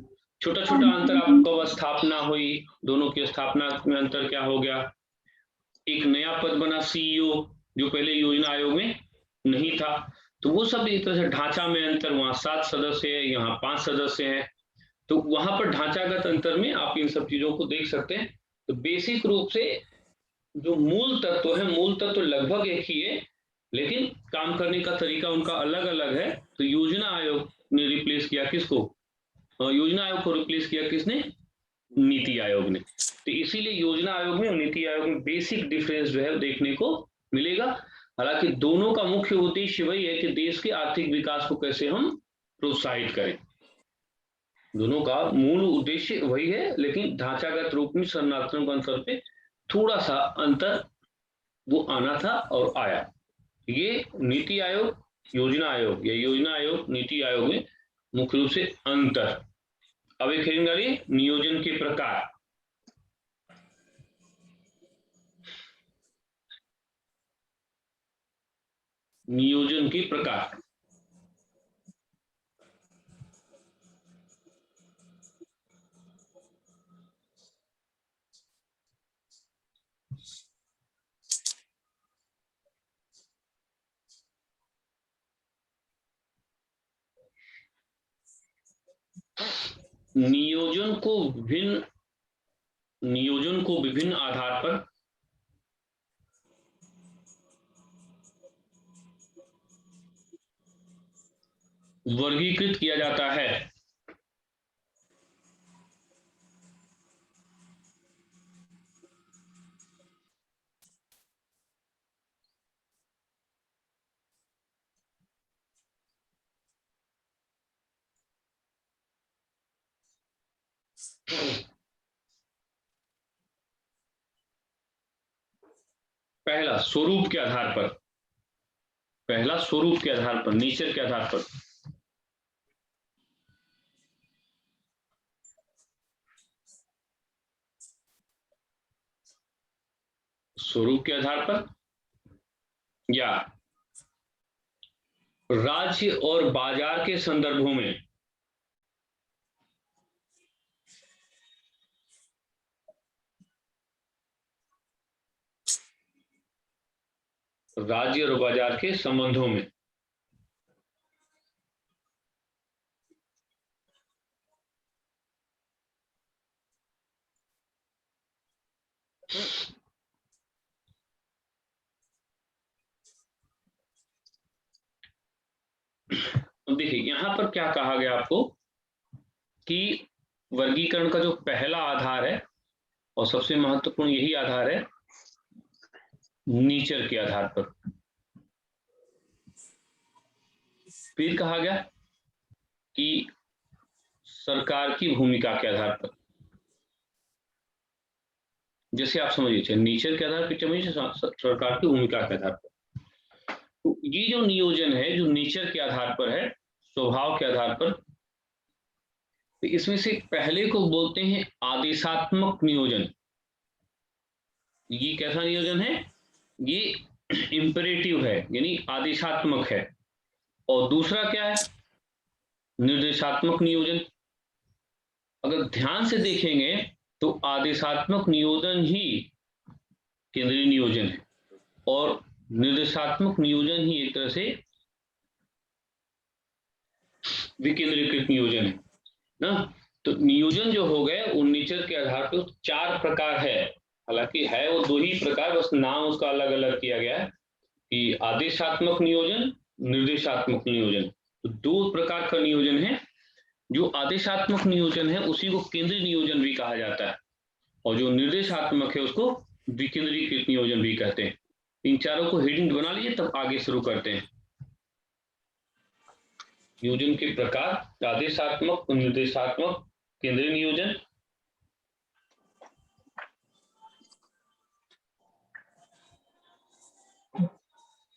छोटा छोटा अंतर आपको स्थापना हुई, दोनों की स्थापना में अंतर क्या हो गया, एक नया पद बना सीईओ जो पहले योजना आयोग में नहीं था, तो वो सब एक तरह से ढांचा में अंतर, वहां 7 सदस्य है, यहाँ 5 सदस्य हैं, तो वहां पर ढांचागत अंतर में आप इन सब चीजों को देख सकते हैं। तो बेसिक रूप से जो मूल तत्व है, मूल तत्व लगभग एक ही है, लेकिन काम करने का तरीका उनका अलग अलग है। तो योजना आयोग ने रिप्लेस किया किसको, योजना आयोग को रिप्लेस किया किसने, नीति आयोग ने। तो इसीलिए योजना आयोग में और नीति आयोग में बेसिक डिफरेंस जो है देखने को मिलेगा। हालांकि दोनों का मुख्य उद्देश्य वही है कि देश के आर्थिक विकास को कैसे हम प्रोत्साहित करें, दोनों का मूल उद्देश्य वही है, लेकिन ढांचागत रूप में संरचनात्मक अंतर पे थोड़ा सा अंतर वो आना था और आया। ये नीति आयोग, योजना आयोग या योजना आयोग, नीति आयोग में मुख्य रूप से अंतर। अब एक हेडिंग डालिए, नियोजन के प्रकार। नियोजन के प्रकार, नियोजन को विभिन्न आधार पर वर्गीकृत किया जाता है। पहला स्वरूप के आधार पर, पहला स्वरूप के आधार पर, नेचर के आधार पर, स्वरूप के आधार पर, या राज्य और बाजार के संदर्भों में राज्य और बाजार के संबंधों में। अब देखिए यहां पर क्या कहा गया आपको कि वर्गीकरण का जो पहला आधार है और सबसे महत्वपूर्ण यही आधार है, नेचर के आधार पर। फिर कहा गया कि सरकार की भूमिका के आधार पर, जैसे आप समझिए नेचर के आधार पर, समझिए सरकार की भूमिका के आधार पर। तो ये जो नियोजन है जो नेचर के आधार पर है, स्वभाव के आधार पर, तो इसमें से पहले को बोलते हैं आदेशात्मक नियोजन। ये कैसा नियोजन है? ये इंपेरेटिव है यानी आदेशात्मक है। और दूसरा क्या है? निर्देशात्मक नियोजन। अगर ध्यान से देखेंगे तो आदेशात्मक नियोजन ही केंद्रीय नियोजन है और निर्देशात्मक नियोजन ही एक तरह से विकेंद्रीकृत नियोजन है ना। तो नियोजन जो हो गए वो नेचर के आधार पर 4 प्रकार है, हालांकि है वो 2 ही प्रकार, बस नाम उसका अलग अलग किया गया है कि आदेशात्मक नियोजन, निर्देशात्मक नियोजन। तो 2 प्रकार का नियोजन है। जो आदेशात्मक नियोजन है उसी को केंद्रीय नियोजन भी कहा जाता है और जो निर्देशात्मक है उसको विकेंद्रीकृत नियोजन भी कहते हैं। इन चारों को हेडिंग बना लीजिए, तब आगे शुरू करते हैं। नियोजन के प्रकार: आदेशात्मक, निर्देशात्मक, केंद्रीय नियोजन।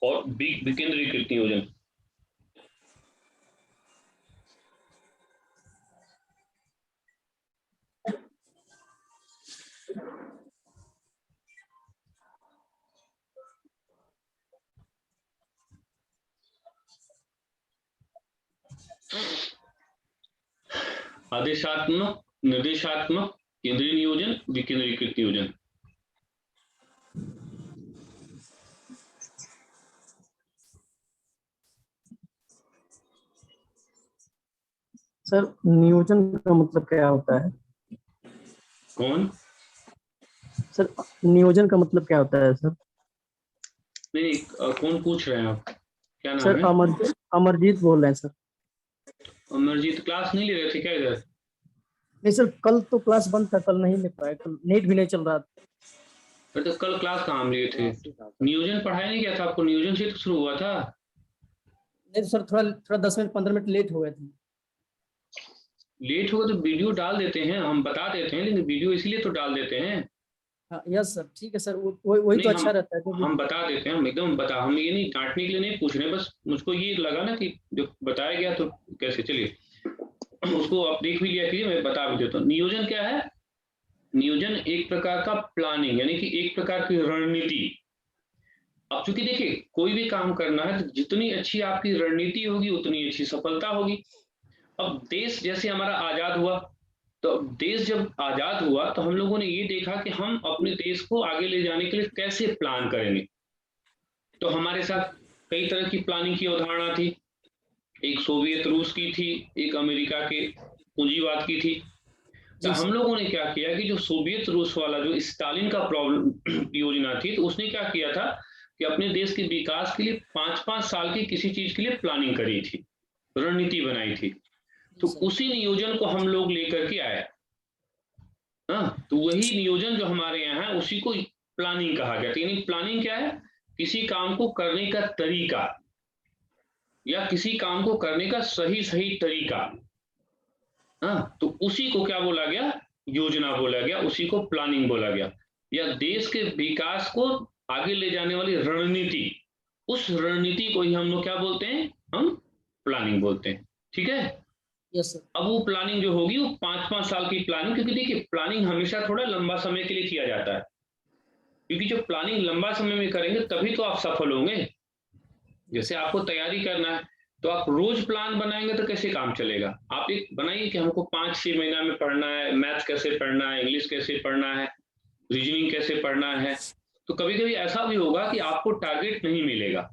और विकेंद्रीकृत नियोजन। आदेशात्मक, निर्देशात्मक, केंद्रीय नियोजन, विकेंद्रीकृत नियोजन। सर नियोजन का मतलब क्या होता है? कौन? सर नियोजन का मतलब क्या होता है सर? नहीं, कौन पूछ रहे हैं आप? क्या नाम सर है? अमरजीत बोल रहे हैं सर। अमरजीत क्लास नहीं ले रहे थे क्या इधर? नहीं सर, कल तो क्लास बंद था, कल नहीं ले पाए, कल नेट भी नहीं चल रहा था। फिर तो कल क्लास कहाँ हम लिए थे? नियोजन पढ़ाया नहीं गया था आपको? नियोजन से तो शुरू हुआ था। नहीं सर, थोड़ा 10 मिनट 15 मिनट लेट हो गए थे। लेट होगा तो वीडियो डाल देते हैं, हम बता देते हैं, लेकिन वीडियो इसलिए तो डाल देते हैं। हाँ यस सर, ठीक है सर, वही तो अच्छा रहता है। हम बता देते हैं, हम एकदम बता, हम ये नहीं डांटने के लिए नहीं पूछ रहे, बस मुझको ये लगा ना कि जो बताया गया तो कैसे, चलिए उसको आप देख भी लिया कीजिए, मैं बता भी देता हूँ। नियोजन क्या है? नियोजन एक प्रकार का प्लानिंग यानी कि एक प्रकार की रणनीति। अब चूंकि देखिए कोई भी काम करना है तो जितनी अच्छी आपकी रणनीति होगी उतनी अच्छी सफलता होगी। अब देश जैसे हमारा आजाद हुआ, तो देश जब आजाद हुआ तो हम लोगों ने ये देखा कि हम अपने देश को आगे ले जाने के लिए कैसे प्लान करेंगे। तो हमारे साथ कई तरह की प्लानिंग की अवधारणा थी। एक सोवियत रूस की थी, एक अमेरिका के पूंजीवाद की थी। तो हम लोगों ने क्या किया कि जो सोवियत रूस वाला जो स्टालिन का प्रॉब्लम योजना थी, तो उसने क्या किया था कि अपने देश के विकास के लिए 5-5 साल की किसी चीज के लिए प्लानिंग करी थी, रणनीति बनाई थी। तो उसी नियोजन को हम लोग लेकर के आए। हाँ, तो वही नियोजन जो हमारे यहाँ है उसी को प्लानिंग कहा गया। यानी प्लानिंग क्या है? किसी काम को करने का तरीका या किसी काम को करने का सही तरीका। हाँ, तो उसी को क्या बोला गया? योजना बोला गया, उसी को प्लानिंग बोला गया। या देश के विकास को आगे ले जाने वाली रणनीति, उस रणनीति को ही हम लोग क्या बोलते हैं? हम प्लानिंग बोलते हैं। ठीक है? Yes sir. अब वो प्लानिंग जो होगी वो 5-5 साल की प्लानिंग, क्योंकि देखिए प्लानिंग हमेशा थोड़ा लंबा समय के लिए किया जाता है, क्योंकि जब प्लानिंग लंबा समय में करेंगे तभी तो आप सफल होंगे। जैसे आपको तैयारी करना है तो आप रोज प्लान बनाएंगे तो कैसे काम चलेगा? आप एक बनाइए कि हमको 5-6 महीना में पढ़ना है, मैथ कैसे पढ़ना है, इंग्लिश कैसे पढ़ना है, रीजनिंग कैसे पढ़ना है। तो कभी कभी ऐसा भी होगा कि आपको टारगेट नहीं मिलेगा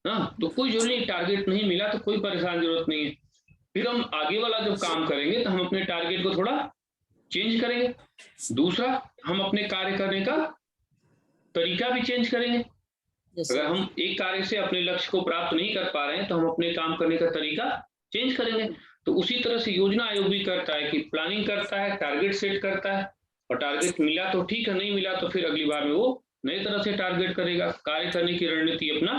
ना, तो कोई जरूरी टारगेट नहीं मिला तो कोई परेशान जरूरत नहीं है। फिर हम आगे वाला जब काम करेंगे तो हम अपने टारगेट को थोड़ा चेंज करेंगे। दूसरा, हम अपने कार्य करने का तरीका भी चेंज करेंगे। यस अगर सर। हम एक कार्य से अपने लक्ष्य को प्राप्त नहीं कर पा रहे हैं तो हम अपने काम करने का तरीका चेंज करेंगे। तो उसी तरह से योजना आयोग भी करता है कि प्लानिंग करता है, टारगेट सेट करता है, और टारगेट मिला तो ठीक है, नहीं मिला तो फिर अगली बार में वो नई तरह से टारगेट करेगा, कार्य करने की रणनीति अपना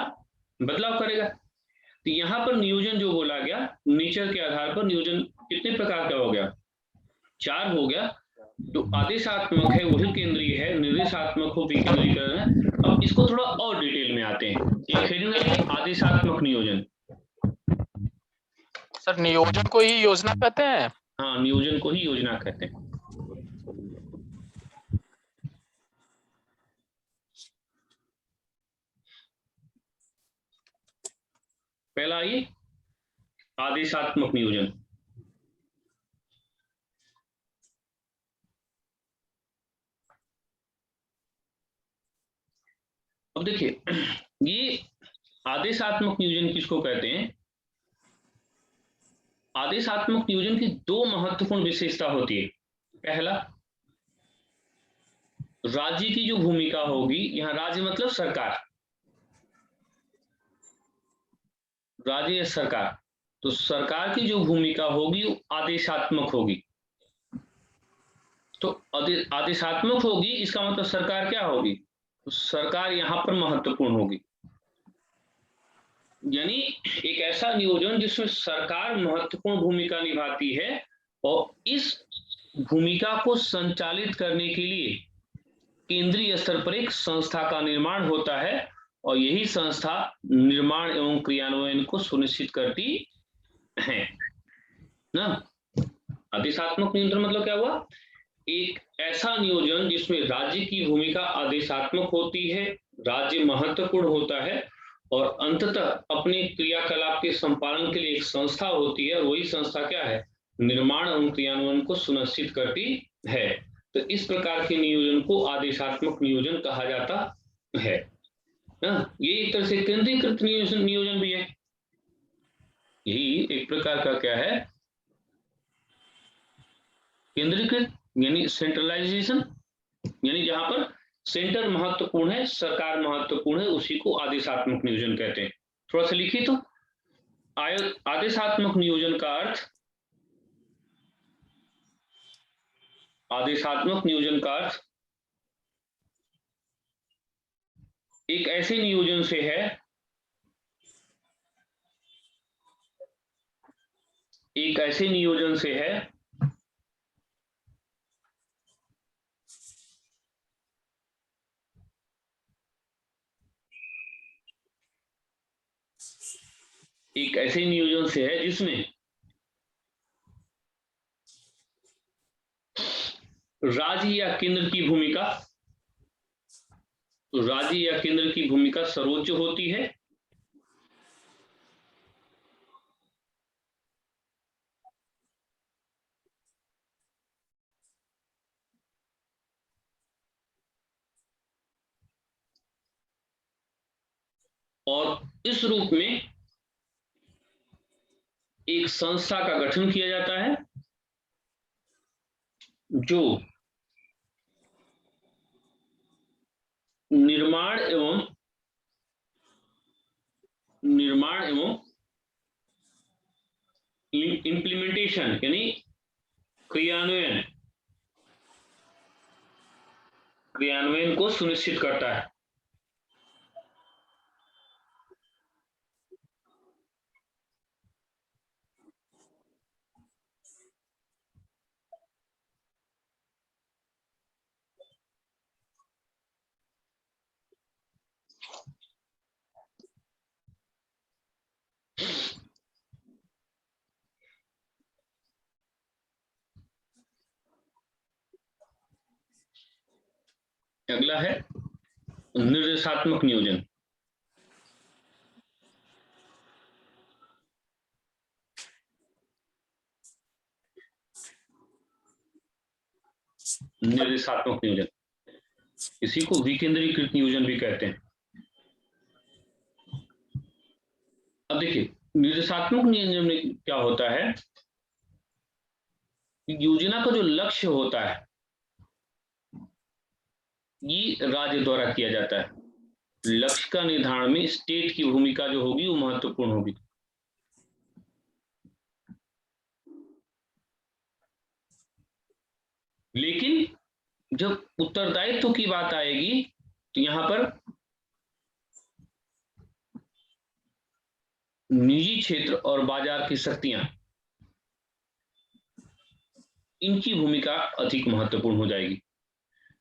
बदलाव करेगा। तो यहाँ पर नियोजन जो बोला गया, नेचर के आधार पर नियोजन कितने प्रकार का हो गया? 4 हो गया। जो आदेशात्मक है वही केंद्रीय है, निर्देशात्मक हो विकेंद्रीकरण है। अब इसको थोड़ा और डिटेल में आते हैं। एक हेडिंग लगी आदेशात्मक नियोजन। सर नियोजन को ही योजना कहते हैं? हाँ, नियोजन को ही योजना कहते हैं। पहला आइए, आदेशात्मक नियोजन। अब देखिए, ये आदेशात्मक नियोजन किसको कहते हैं? आदेशात्मक नियोजन की 2 महत्वपूर्ण विशेषता होती है। पहला, राज्य की जो भूमिका होगी, यहां राज्य मतलब सरकार, राज्य या सरकार, तो सरकार की जो भूमिका होगी वो आदेशात्मक होगी। तो आदेशात्मक होगी, इसका मतलब सरकार क्या होगी? तो सरकार यहां पर महत्वपूर्ण होगी। यानी एक ऐसा नियोजन जिसमें सरकार महत्वपूर्ण भूमिका निभाती है, और इस भूमिका को संचालित करने के लिए केंद्रीय स्तर पर एक संस्था का निर्माण होता है, और यही संस्था निर्माण एवं क्रियान्वयन को सुनिश्चित करती है ना। आदेशात्मक नियंत्रण मतलब क्या हुआ? एक ऐसा नियोजन जिसमें राज्य की भूमिका आदेशात्मक होती है, राज्य महत्वपूर्ण होता है, और अंततः अपने क्रियाकलाप के संपादन के लिए एक संस्था होती है, और वही संस्था क्या है? निर्माण एवं क्रियान्वयन को सुनिश्चित करती है। तो इस प्रकार के नियोजन को आदेशात्मक नियोजन कहा जाता है ना। ये एक तरह से केंद्रीकृत नियोजन भी है। यही एक प्रकार का क्या है? केंद्रीकृत, यानी सेंट्रलाइजेशन, यानी जहां पर सेंटर महत्वपूर्ण है, सरकार महत्वपूर्ण है, उसी को आदेशात्मक नियोजन कहते हैं। थोड़ा सा लिखिए तो, आदेशात्मक नियोजन का अर्थ, आदेशात्मक नियोजन का अर्थ एक ऐसे नियोजन से है, एक ऐसे नियोजन से है एक ऐसे नियोजन से है जिसमें राज्य या केंद्र की भूमिका, राज्य या केंद्र की भूमिका सर्वोच्च होती है, और इस रूप में एक संस्था का गठन किया जाता है जो निर्माण एवं इम्प्लीमेंटेशन, यानी क्रियान्वयन को सुनिश्चित करता है। अगला है निर्देशात्मक नियोजन। निर्देशात्मक नियोजन, इसी को विकेंद्रीकृत नियोजन भी कहते हैं। अब देखिए, निर्देशात्मक नियोजन में क्या होता है? योजना का जो लक्ष्य होता है ये राज्य द्वारा किया जाता है। लक्ष्य का निर्धारण में स्टेट की भूमिका जो होगी वो महत्वपूर्ण होगी। लेकिन जब उत्तरदायित्व की बात आएगी तो यहां पर निजी क्षेत्र और बाजार की शक्तियां, इनकी भूमिका अधिक महत्वपूर्ण हो जाएगी।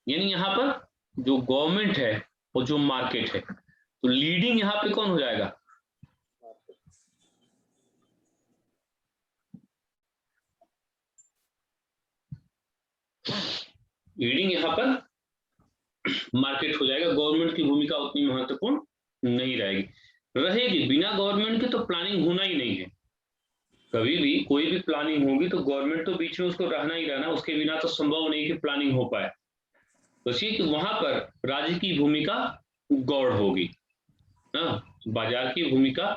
यानी यहां पर जो गवर्नमेंट है और जो मार्केट है, तो लीडिंग यहां पे कौन हो जाएगा? लीडिंग यहां पर मार्केट हो जाएगा। गवर्नमेंट की भूमिका उतनी महत्वपूर्ण नहीं रहेगी। बिना गवर्नमेंट के तो प्लानिंग होना ही नहीं है। कभी भी कोई भी प्लानिंग होगी तो गवर्नमेंट तो बीच में उसको रहना ही रहना, उसके बिना तो संभव नहीं कि प्लानिंग हो पाए। तो इसलिए कि वहां पर राज्य की भूमिका गौड़ होगी, बाजार की भूमिका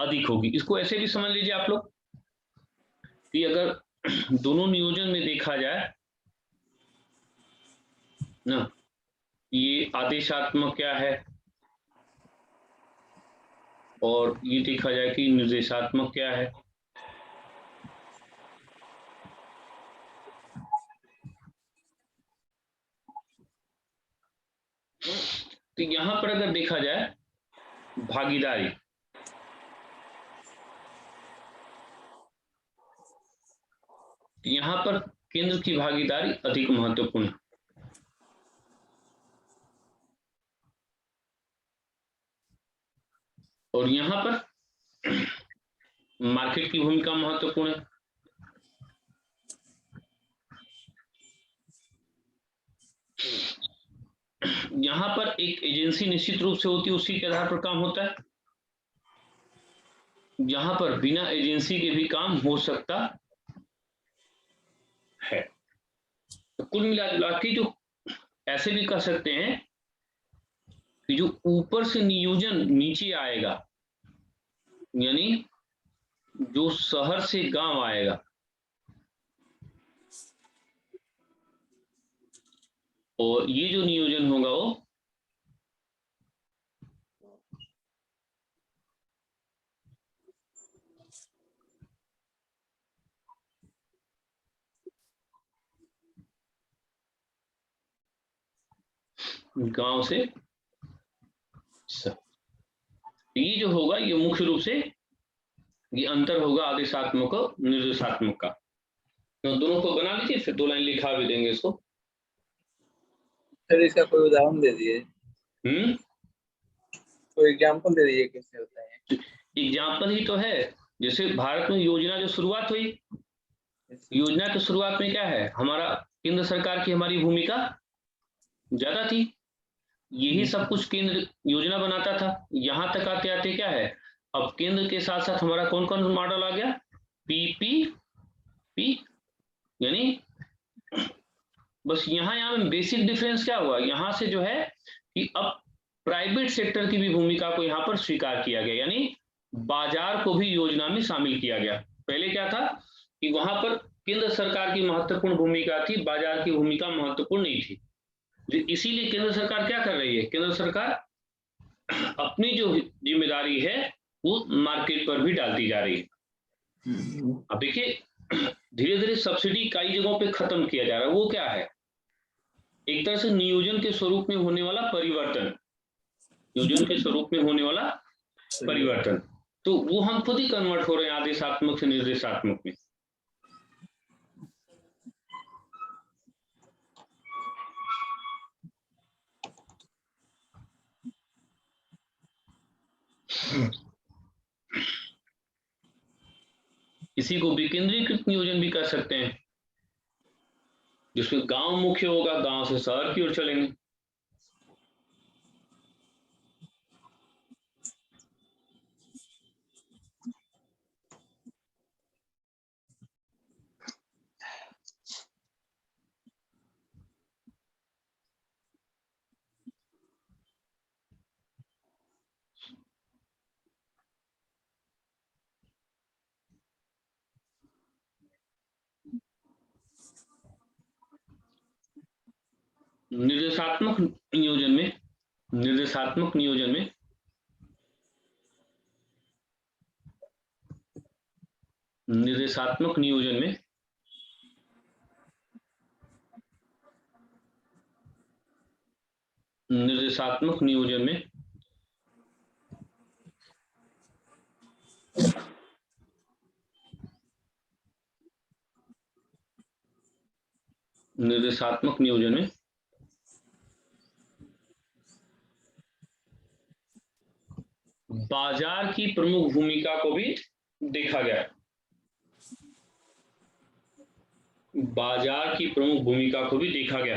अधिक होगी। इसको ऐसे भी समझ लीजिए आप लोग कि अगर दोनों नियोजन में देखा जाए ना, ये आदेशात्मक क्या है और ये देखा जाए कि निर्देशात्मक क्या है। तो यहां पर अगर देखा जाए भागीदारी, यहां पर केंद्र की भागीदारी अधिक महत्वपूर्ण है। और यहां पर मार्केट की भूमिका महत्वपूर्ण है। यहां पर एक एजेंसी निश्चित रूप से होती है, उसी के आधार पर काम होता है। यहां पर बिना एजेंसी के भी काम हो सकता है। तो कुल मिला के जो ऐसे भी कह सकते हैं कि जो ऊपर से नियोजन नीचे आएगा, यानी जो शहर से गांव आएगा, और ये जो नियोजन होगा वो गांव से ये जो होगा ये मुख्य रूप से ये अंतर होगा आदेशात्मक और निर्देशात्मक का। तो दोनों को बना लीजिए, फिर 2 लाइन लिखा भी देंगे इसको। सर इसका कोई उदाहरण दे दिए, कोई एग्जांपल दे दीजिए कैसे होता है। एग्जाम्पल ही तो है। जैसे भारत में योजना जो शुरुआत हुई, योजना की शुरुआत में क्या है, हमारा केंद्र सरकार की हमारी भूमिका ज्यादा थी। यही सब कुछ केंद्र योजना बनाता था। यहां तक आते आते क्या है, अब केंद्र के साथ साथ हमारा कौन कौन मॉडल आ गया? पीपीपी। यानी बस यहाँ में बेसिक डिफरेंस क्या हुआ, यहां से जो है कि अब प्राइवेट सेक्टर की भी भूमिका को यहाँ पर स्वीकार किया गया, यानी बाजार को भी योजना में शामिल किया गया। पहले क्या था कि वहां पर केंद्र सरकार की महत्वपूर्ण भूमिका थी, बाजार की भूमिका महत्वपूर्ण नहीं थी। इसीलिए केंद्र सरकार क्या कर रही है, केंद्र सरकार अपनी जो जिम्मेदारी है वो मार्केट पर भी डालती जा रही है। अब देखिए धीरे धीरे सब्सिडी कई जगहों पे खत्म किया जा रहा है। वो क्या है, एक तरह से नियोजन के स्वरूप में होने वाला परिवर्तन, नियोजन के स्वरूप में होने वाला परिवर्तन। तो वो हम खुद ही कन्वर्ट हो रहे हैं आदेशात्मक से निर्देशात्मक में। इसी को विकेंद्रीकृत नियोजन भी कर सकते हैं, जिसमें गांव मुख्य होगा, गांव से शहर की ओर चलेंगे। निर्देशात्मक नियोजन में निर्देशात्मक नियोजन में निर्देशात्मक नियोजन में निर्देशात्मक नियोजन में निर्देशात्मक नियोजन में बाजार की प्रमुख भूमिका को भी देखा गया। बाजार की प्रमुख भूमिका को भी देखा गया।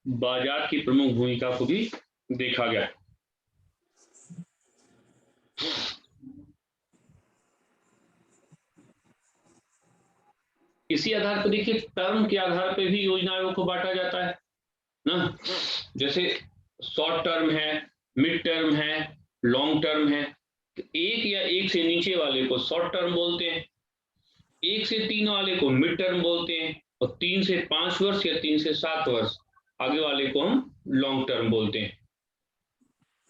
बाजार की प्रमुख भूमिका को भी देखा गया। इसी आधार पर देखिए, टर्म के आधार पर भी योजना आयोग को बांटा जाता है ना। जैसे शॉर्ट टर्म है, मिड टर्म है, लॉन्ग टर्म है। एक या एक से नीचे वाले को शॉर्ट टर्म बोलते हैं, 1 से 3 वाले को मिड टर्म बोलते हैं, और 3 से 5 वर्ष या 3 से 7 वर्ष आगे वाले को हम लॉन्ग टर्म बोलते हैं।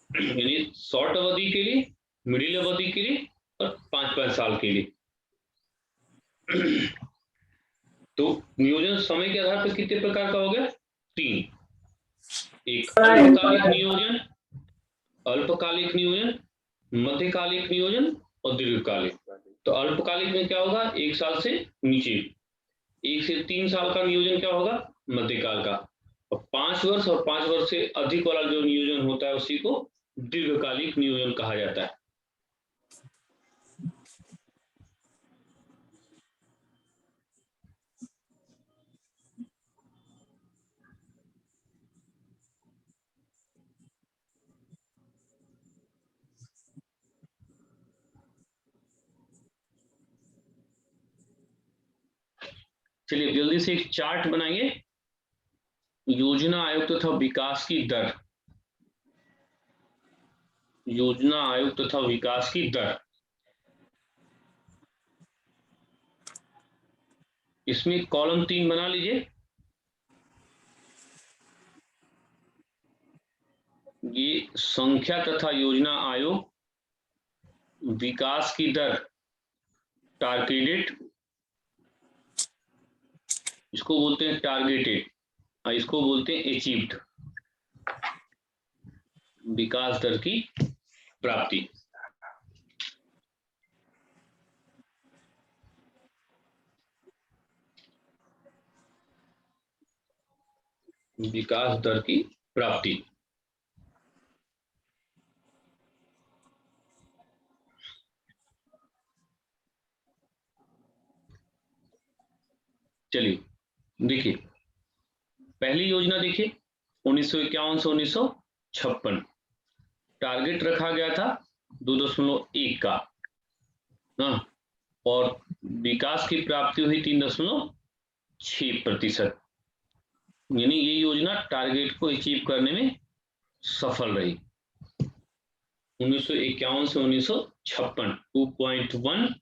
यानी शॉर्ट अवधि के लिए, मिडिल अवधि के लिए और 5-5 साल के लिए। तो नियोजन समय के आधार पर कितने प्रकार का हो गया? 3। एक अल्पकालिक नियोजन, अल्पकालिक नियोजन, मध्यकालिक नियोजन और दीर्घकालिक। तो अल्पकालिक में क्या होगा? 1 साल से नीचे। 1 से 3 साल का नियोजन क्या होगा? मध्यकाल का। और 5 वर्ष और 5 वर्ष से अधिक वाला जो नियोजन होता है उसी को दीर्घकालिक नियोजन कहा जाता है। चलिए जल्दी से एक चार्ट बनाइए, योजना आयोग तथा विकास की दर। योजना आयोग तथा विकास की दर। इसमें कॉलम 3 बना लीजिए। ये संख्या तथा योजना आयोग, विकास की दर, टारगेटेड, इसको बोलते हैं टारगेटेड, इसको बोलते हैं अचीव्ड। विकास दर की प्राप्ति। विकास दर की प्राप्ति। चलिए देखिए, पहली योजना देखिए 1951 से 1956। टारगेट रखा गया था 2.1 का ना, और विकास की प्राप्ति हुई 3.6%। यानी ये योजना टारगेट को अचीव करने में सफल रही। 1951 से 1956 2.1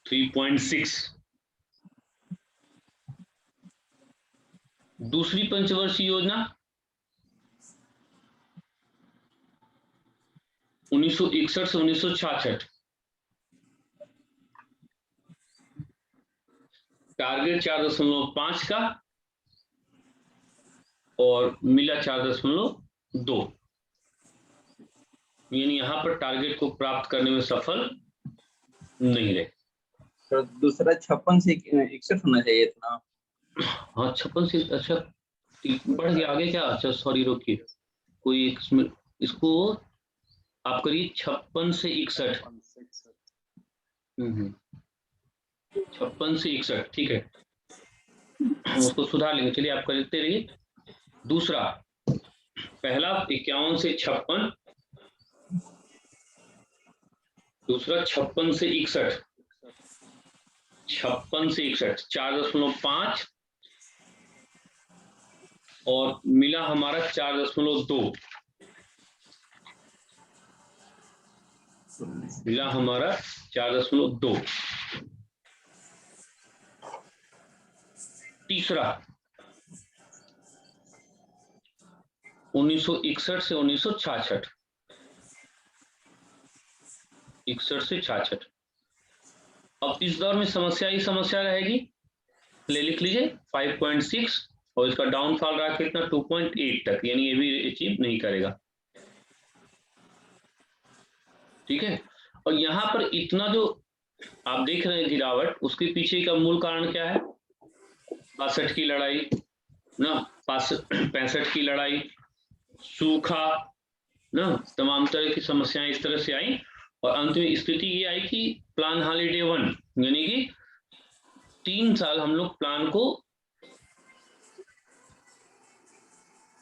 3.6। दूसरी पंचवर्षीय योजना 1961 से 1966। टारगेट 4.5 का और मिला 4.2। यानी यहां पर टारगेट को प्राप्त करने में सफल नहीं रहे। तो दूसरा 56 से 61 होना चाहिए था ना। हाँ 56 से, अच्छा बढ़ गया आगे क्या? अच्छा सॉरी रोकिए, कोई एक इसको आप करिए 56 से 61। 56 से 61 ठीक है, उसको सुधार लेंगे। चलिए आप करते रहिए। दूसरा, पहला 51 से 56, दूसरा 56 से 61। 56 से 61 4.5 और मिला हमारा 4.2। मिला हमारा 4.2। तीसरा 1961 से 1966, 61 से 66। अब इस दौर में समस्या ही समस्या रहेगी, लिख लीजिए 5.6 और इसका डाउनफॉल रहा कितना 2.8 तक, यानी ये भी अचीव नहीं करेगा। ठीक है, और यहाँ पर इतना जो आप देख रहे हैं गिरावट, उसके पीछे का मूल कारण क्या है? 62 की लड़ाई ना, 65 की लड़ाई, सूखा ना, तमाम तरह की समस्याएं इस तरह से आई और अंत में स्थिति ये आई कि प्लान हॉलीडे 1, यानी कि 3 साल हम लोग प्लान को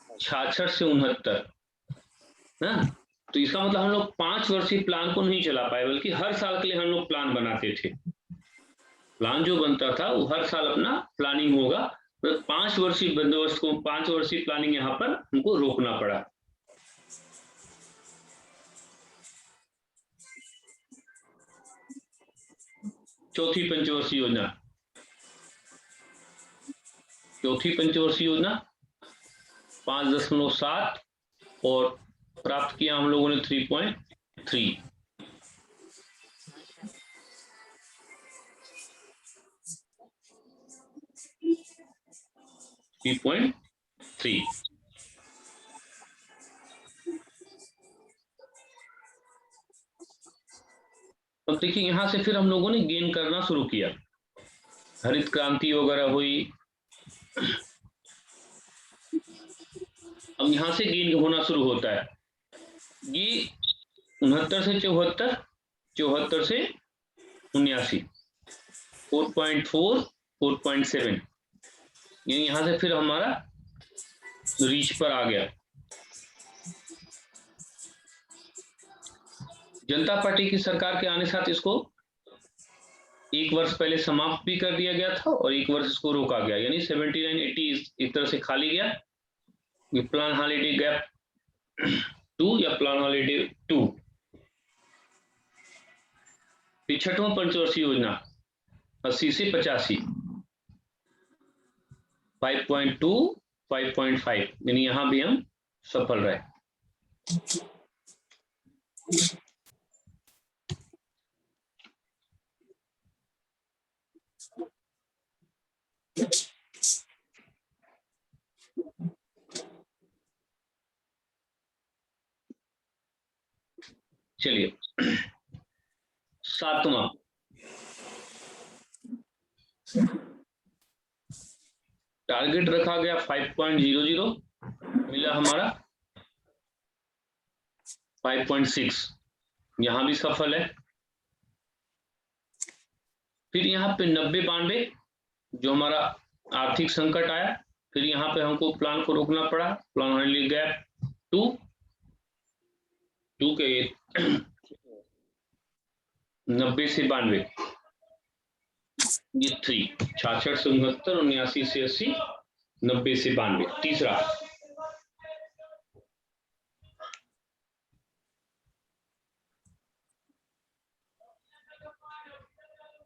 66 से 69 ना, तो इसका मतलब हम लोग 5 वर्षीय प्लान को नहीं चला पाए, बल्कि हर साल के लिए हम लोग प्लान बनाते थे। प्लान जो बनता था वो हर साल अपना प्लानिंग होगा, तो 5 वर्षीय बंदोबस्त को 5 वर्षीय प्लानिंग यहाँ पर हमको रोकना पड़ा। चौथी पंचवर्षीय योजना, चौथी पंचवर्षीय योजना 5.7 और प्राप्त किया हम लोगों ने 3.3। अब देखिए यहां से फिर हम लोगों ने गेन करना शुरू किया, हरित क्रांति वगैरह हुई। अब यहां से गेन होना शुरू होता है, ये 69 से 74, 74 से 79, 4.4, 4.7, यानी यहां से फिर हमारा रीच पर आ गया। जनता पार्टी की सरकार के आने साथ इसको 1 वर्ष पहले समाप्त भी कर दिया गया था और 1 वर्ष इसको रोका गया, यानी 79, 80 एक तरह से खाली गया। ये प्लान हॉलीडे गैप 2 या प्लान हॉलीडे 2। फिर छठवां पंचवर्षीय योजना 80 से 85, 5.2, 5.5, यानी यहां भी हम सफल रहे। चलिए 7वां, टारगेट रखा गया 5.00, मिला हमारा 5.6, यहां भी सफल है। फिर यहाँ पे 90-92 जो हमारा आर्थिक संकट आया, फिर यहाँ पे हमको प्लान को रोकना पड़ा, प्लान हॉलीडे गैप 2 के 90 से 92, ये 3, 66 से 69, 79 से 80, 90 से 92। तीसरा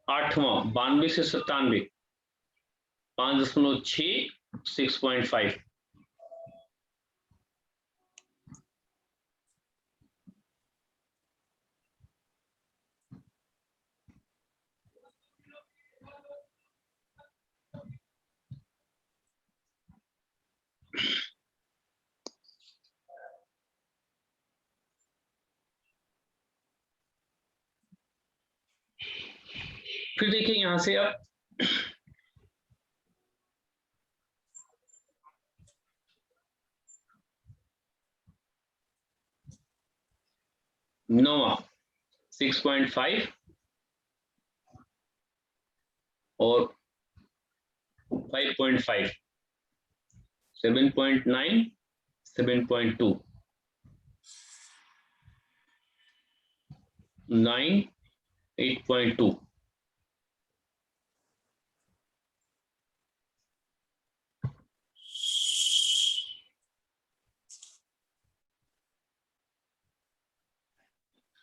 8वां 92 से 97, 5.6, 6.5। फिर देखिए यहां से अब नौवां 6.5 और 5.5, 7.9, 7.2, 9, 8.2।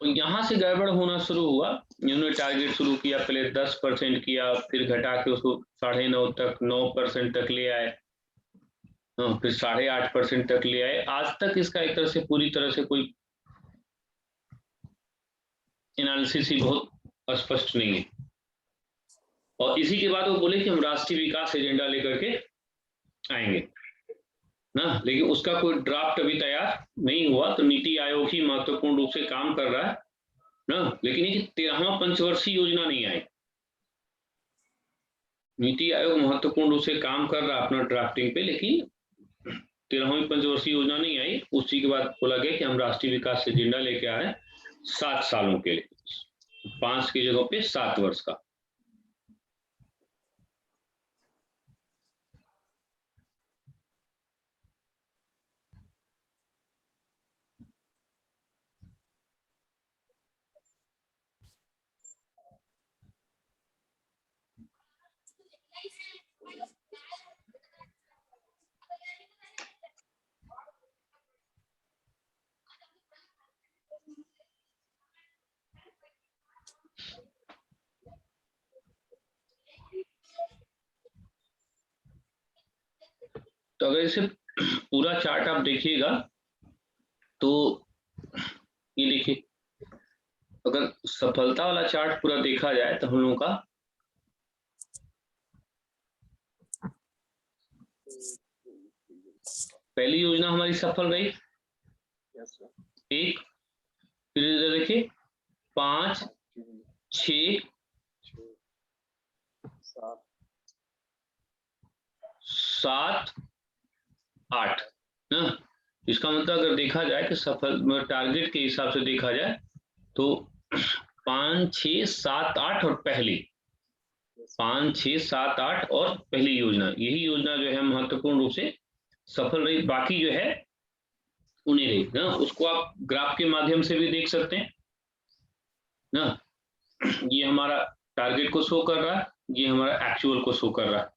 तो यहाँ से गड़बड़ होना शुरू हुआ। इन्होंने टारगेट शुरू किया, पहले 10% किया, फिर घटा के उसको 9.5 तक 9% तक ले आए, फिर 8.5% तक ले आए। आज तक इसका एक तरह से पूरी तरह से कोई एनालिसिस ही बहुत स्पष्ट नहीं है। और इसी के बाद वो बोले कि हम राष्ट्रीय विकास एजेंडा लेकर के आएंगे ना, लेकिन उसका कोई ड्राफ्ट अभी तैयार नहीं हुआ। तो नीति आयोग ही महत्वपूर्ण रूप से काम कर रहा है ना, लेकिन ये 13वां पंचवर्षीय योजना नहीं आई। नीति आयोग महत्वपूर्ण रूप से काम कर रहा है अपना ड्राफ्टिंग पे, लेकिन 13वीं पंचवर्षीय योजना नहीं आई। उसी के बाद बोला गया कि हम राष्ट्रीय विकास एजेंडा लेके आ रहे हैं 7 सालों के लिए, 5 की जगह पे 7 वर्ष का। तो अगर इसे पूरा चार्ट आप देखिएगा तो ये देखिए, अगर सफलता वाला चार्ट पूरा देखा जाए तो हम लोगों का पहली योजना हमारी सफल रही, यस सर। 1, फिर इधर देखिए 5, 6, 7, 8 ना। इसका मतलब अगर देखा जाए कि सफल टारगेट के हिसाब से देखा जाए तो 5, 6, 7, 8 और पहली 5, 6, 7, 8 और पहली योजना, यही योजना जो है महत्वपूर्ण रूप से सफल रही। बाकी जो है उन्हें रही ना, उसको आप ग्राफ के माध्यम से भी देख सकते हैं ना। ये हमारा टारगेट को शो कर रहा है, ये हमारा एक्चुअल को शो कर रहा है।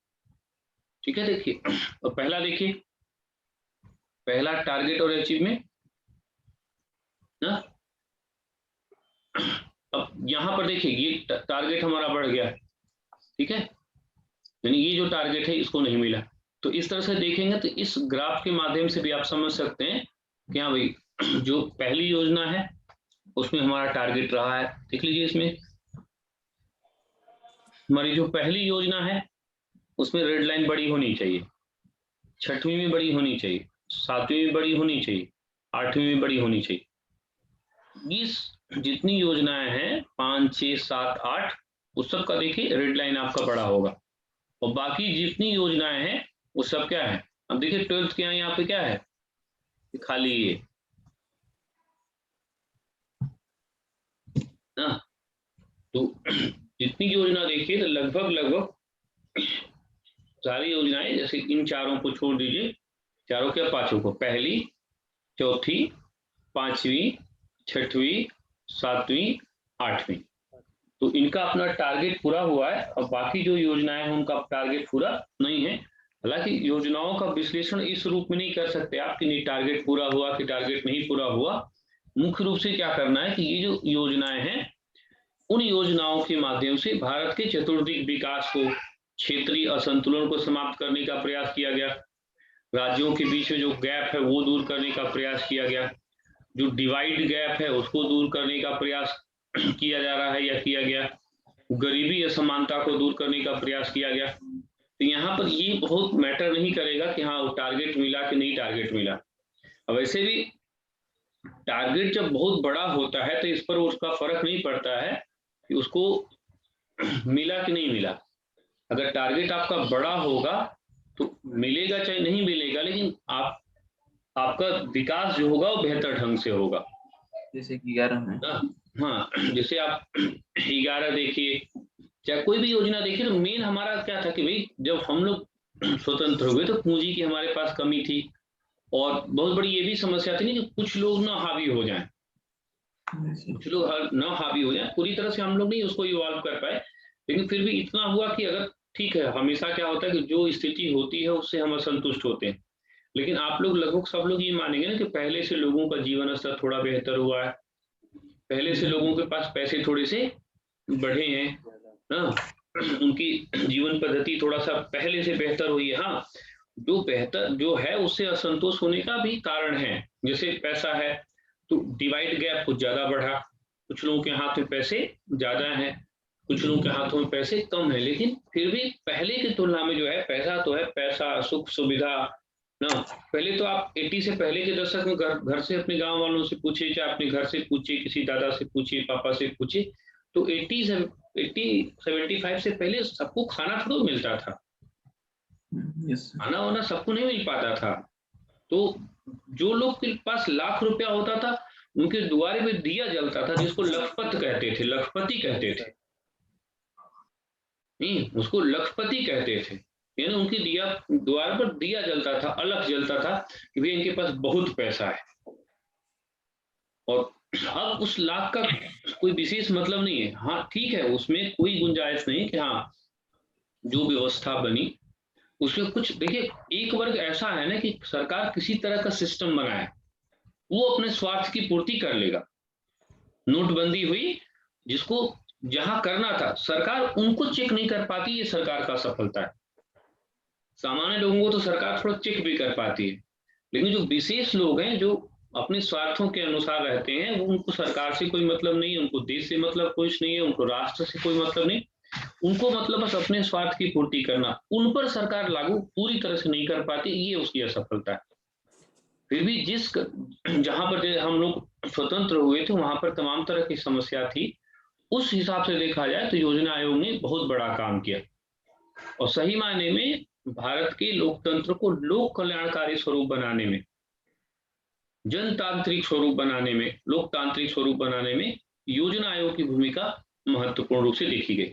ठीक है, देखिए तो पहला देखिए, पहला टारगेट और अचीवमेंट ना। अब यहां पर देखिए ये टारगेट हमारा बढ़ गया, ठीक है, यानी ये जो टारगेट है इसको नहीं मिला। तो इस तरह से देखेंगे तो इस ग्राफ के माध्यम से भी आप समझ सकते हैं कि हाँ भाई जो पहली योजना है उसमें हमारा टारगेट रहा है। देख लीजिए इसमें हमारी जो पहली योजना है उसमें रेड लाइन बड़ी होनी चाहिए, 6वीं में बड़ी होनी चाहिए, 7वीं में बड़ी होनी चाहिए, 8वीं में बड़ी होनी चाहिए। इस जितनी योजनाएं हैं 5, 6, 7, 8 उस सब का देखिए रेड लाइन आपका बड़ा होगा, और बाकी जितनी योजनाएं हैं वो सब क्या है। अब देखिए 12th के यहाँ पे क्या है, खाली ये ना। तो जितनी योजना देखिए तो लगभग सारी योजनाएं, जैसे इन चारों को छोड़ दीजिए, चारों क्या 5 को, पहली, चौथी, 5वीं, 6वीं, 7वीं, 8वीं, तो इनका अपना टारगेट पूरा हुआ है। और बाकी जो योजनाएं हैं उनका टारगेट पूरा नहीं है। हालांकि योजनाओं का विश्लेषण इस रूप में नहीं कर सकते आप कि नहीं टारगेट पूरा हुआ कि टारगेट नहीं पूरा हुआ। मुख्य रूप से क्या करना है कि ये जो योजनाएं हैं उन योजनाओं के माध्यम से भारत के चतुर्दिक विकास को, क्षेत्रीय असंतुलन को समाप्त करने का प्रयास किया गया, राज्यों के बीच में जो गैप है वो दूर करने का प्रयास किया गया, जो डिवाइड गैप है उसको दूर करने का प्रयास किया जा रहा है या किया गया, गरीबी असमानता को दूर करने का प्रयास किया गया। तो यहाँ पर ये बहुत मैटर नहीं करेगा कि हाँ टारगेट मिला कि नहीं टारगेट मिला। अब वैसे भी टारगेट जब बहुत बड़ा होता है तो इस पर उसका फर्क नहीं पड़ता है कि उसको मिला कि नहीं मिला। अगर टारगेट आपका बड़ा होगा तो मिलेगा चाहे नहीं मिलेगा, लेकिन आपका विकास जो होगा वो बेहतर ढंग से होगा। जैसे कि 11 में, हाँ, जैसे आप 11 देखिए, चाहे कोई भी योजना देखिए, तो मेन हमारा क्या था कि भाई जब हम लोग स्वतंत्र हुए तो पूंजी की हमारे पास कमी थी, और बहुत बड़ी ये भी समस्या थी कि कुछ लोग ना हावी हो जाएं, कुछ लोग ना हावी हो जाएं। पूरी तरह से हम लोग नहीं उसको इवॉल्व कर पाए, लेकिन फिर भी इतना हुआ कि अगर ठीक है, हमेशा क्या होता है कि जो स्थिति होती है उससे हम असंतुष्ट होते हैं, लेकिन आप लोग लगभग सब लोग ये मानेंगे ना कि पहले से लोगों का जीवन स्तर थोड़ा बेहतर हुआ है, पहले से लोगों के पास पैसे थोड़े से बढ़े हैं ना, उनकी जीवन पद्धति थोड़ा सा पहले से बेहतर हुई है। हाँ, जो बेहतर जो है उससे असंतोष होने का भी कारण है। जैसे पैसा है तो डिवाइड गैप कुछ ज्यादा बढ़ा, कुछ लोगों के हाथ में पैसे ज्यादा हैं, कुछ लोगों के हाथों में पैसे कम है, लेकिन फिर भी पहले की तुलना में जो है पैसा तो है, पैसा सुख सुविधा ना। पहले तो आप 80 से पहले के दशक में घर से अपने गांव वालों से पूछिए, चाहे अपने घर से पूछिए, किसी दादा से पूछिए, पापा से पूछिए, तो 75 से पहले सबको खाना थोड़ा मिलता था, खाना वाना सबको नहीं मिल पाता था। तो जो लोग के पास लाख रुपया होता था उनके द्वारे पे दिया जलता था, जिसको लखपत कहते थे, लखपति कहते थे, नहीं उसको लखपति कहते थे, यानी उनकी द्वार पर दिया जलता था, अलख जलता था कि भाई इनके पास बहुत पैसा है। और अब उस लाख का कोई विशेष मतलब नहीं है। हाँ ठीक है, उसमें कोई गुंजाइश नहीं कि हाँ जो व्यवस्था बनी उसमें कुछ, देखिए एक वर्ग ऐसा है ना कि सरकार किसी तरह का सिस्टम बनाए, वो अपने स्वार्थ की पूर्ति कर लेगा। नोटबंदी हुई, जिसको जहां करना था सरकार उनको चेक नहीं कर पाती, ये सरकार का सफलता है। सामान्य लोगों को तो सरकार थोड़ा चेक भी कर पाती है, लेकिन जो विशेष लोग हैं जो अपने स्वार्थों के अनुसार रहते हैं, वो उनको सरकार से कोई मतलब नहीं है, उनको देश से मतलब कुछ नहीं है, उनको राष्ट्र से कोई मतलब नहीं, उनको मतलब बस अपने स्वार्थ की पूर्ति करना। उन पर सरकार लागू पूरी तरह से नहीं कर पाती, ये उसकी असफलता है। फिर भी जहां पर हम लोग स्वतंत्र हुए थे वहां पर तमाम तरह की समस्या थी, उस हिसाब से देखा जाए तो योजना आयोग ने बहुत बड़ा काम किया और सही मायने में भारत के लोकतंत्र को लोक कल्याणकारी स्वरूप बनाने में, जनतांत्रिक स्वरूप बनाने में, लोकतांत्रिक स्वरूप बनाने में योजना आयोग की भूमिका महत्वपूर्ण रूप से देखी गई।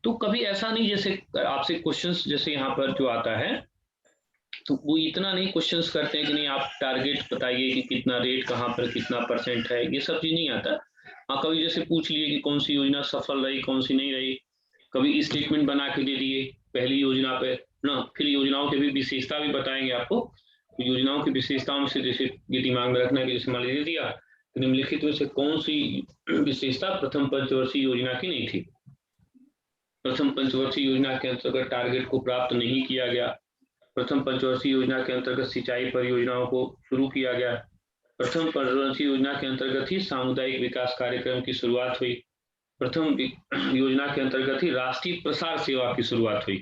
तो कभी ऐसा नहीं, जैसे आपसे क्वेश्चंस जैसे यहाँ पर जो आता है तो वो इतना नहीं क्वेश्चंस करते हैं कि नहीं आप टारगेट बताइए कि कितना रेट कहाँ पर कितना % है, ये सब चीज नहीं आता। हाँ कभी जैसे पूछ लिए कि कौन सी योजना सफल रही कौन सी नहीं रही, कभी स्टेटमेंट बना के दे दिए पहली योजना पे ना, फिर योजनाओं की भी विशेषता भी बताएंगे आपको। तो योजनाओं की विशेषताओं में से जैसे ये दिमाग में रखना कि जैसे मान लीजिए दिया निम्नलिखित में से कौन सी विशेषता प्रथम पंचवर्षीय योजना की नहीं थी। प्रथम पंचवर्षीय योजना के अंतर्गत टारगेट को प्राप्त नहीं किया गया, प्रथम पंचवर्षीय योजना के अंतर्गत सिंचाई परियोजनाओं को शुरू किया गया, प्रथम पंचवर्षीय योजना के अंतर्गत ही सामुदायिक विकास कार्यक्रम की शुरुआत हुई, प्रथम योजना के अंतर्गत ही राष्ट्रीय प्रसार सेवा की शुरुआत हुई।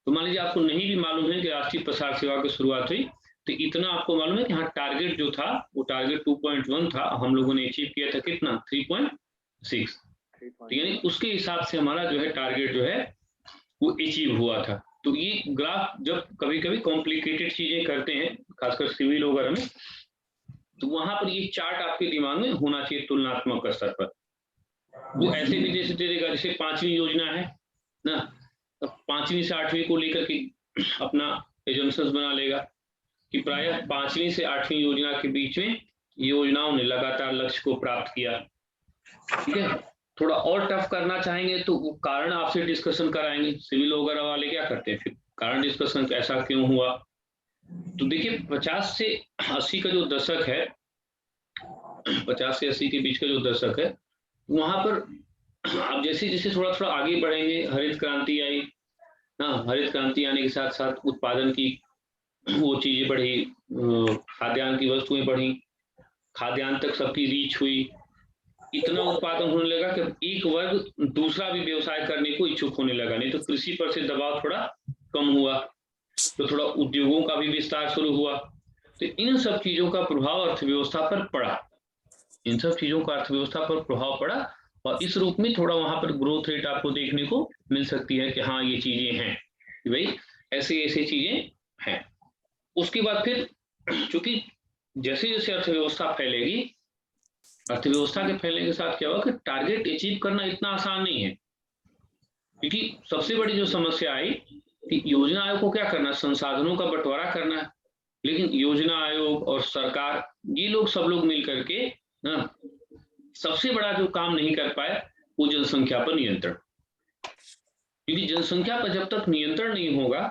तो मान लीजिए आपको नहीं भी मालूम है कि राष्ट्रीय प्रसार सेवा की शुरुआत हुई, तो इतना आपको मालूम है कि हाँ टारगेट जो था वो टारगेट 2.1 था, हम लोगों ने अचीव किया था कितना 3.6, तो यानी उसके हिसाब से हमारा जो है टारगेट जो है वो अचीव हुआ था। तो ये ग्राफ जब कभी कभी कॉम्प्लिकेटेड चीजें करते हैं खासकर सिविल वगैरह में, तो वहां पर ये चार्ट आपके दिमाग में होना चाहिए तुलनात्मक स्तर पर। वो ऐसे भी जैसे दे देगा जैसे 5वीं योजना है ना, तो 5वीं से 8वीं को लेकर के अपना एजम्पशंस बना लेगा कि प्रायः 5वीं से 8वीं योजना के बीच में योजनाओं ने लगातार लक्ष्य को प्राप्त किया। ठीक है, थोड़ा और टफ करना चाहेंगे तो वो कारण आपसे डिस्कशन कराएंगे। सिविल वगैरह वाले क्या करते हैं फिर कारण डिस्कशन, ऐसा क्यों हुआ। तो देखिए 50 से 80 का जो दशक है, 50 से 80 के बीच का जो दशक है, वहां पर आप जैसे जैसे थोड़ा थोड़ा आगे बढ़ेंगे, हरित क्रांति आई ना, हरित क्रांति आने के साथ साथ उत्पादन की वो चीजें बढ़ी, खाद्यान्न की वस्तुएं बढ़ी, खाद्यान्न तक सबकी रीच हुई, इतना उत्पादन होने लगा कि एक वर्ग दूसरा भी व्यवसाय करने को इच्छुक होने लगा। नहीं तो कृषि पर से दबाव थोड़ा कम हुआ, तो थोड़ा उद्योगों का भी विस्तार शुरू हुआ। तो इन सब चीजों का प्रभाव अर्थव्यवस्था पर पड़ा, इन सब चीजों का अर्थव्यवस्था पर प्रभाव पड़ा और इस रूप में थोड़ा वहां पर ग्रोथ रेट आपको देखने को मिल सकती है कि हाँ ये चीजें हैं, भाई ऐसे ऐसे चीजें हैं। उसके बाद फिर चूंकि जैसे जैसे अर्थव्यवस्था फैलेगी, अर्थव्यवस्था के फैलने के साथ क्या हुआ कि टारगेट अचीव करना इतना आसान नहीं है, क्योंकि सबसे बड़ी जो समस्या आई कि योजना आयोग को क्या करना, संसाधनों का बंटवारा करना है। लेकिन योजना आयोग और सरकार ये लोग सब लोग मिल करके ना सबसे बड़ा जो काम नहीं कर पाए वो जनसंख्या पर नियंत्रण, क्योंकि जनसंख्या पर जब तक नियंत्रण नहीं होगा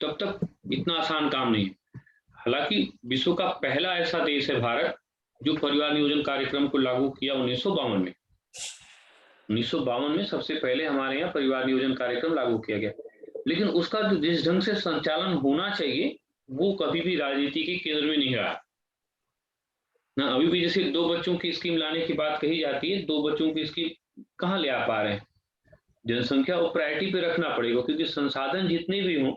तब तक इतना आसान काम नहीं है। हालांकि विश्व का पहला ऐसा देश है भारत जो परिवार नियोजन कार्यक्रम को लागू किया 1952 में। 1952 में सबसे पहले हमारे यहाँ परिवार नियोजन कार्यक्रम लागू किया गया, लेकिन उसका जो जिस ढंग से संचालन होना चाहिए वो कभी भी राजनीति के केंद्र में नहीं रहा ना। अभी भी जैसे 2 बच्चों की स्कीम लाने की बात कही जाती है, 2 बच्चों की स्कीम कहाँ ले आ पा रहे हैं? जनसंख्या को प्रायोरिटी पे रखना पड़ेगा, क्योंकि संसाधन जितने भी हों,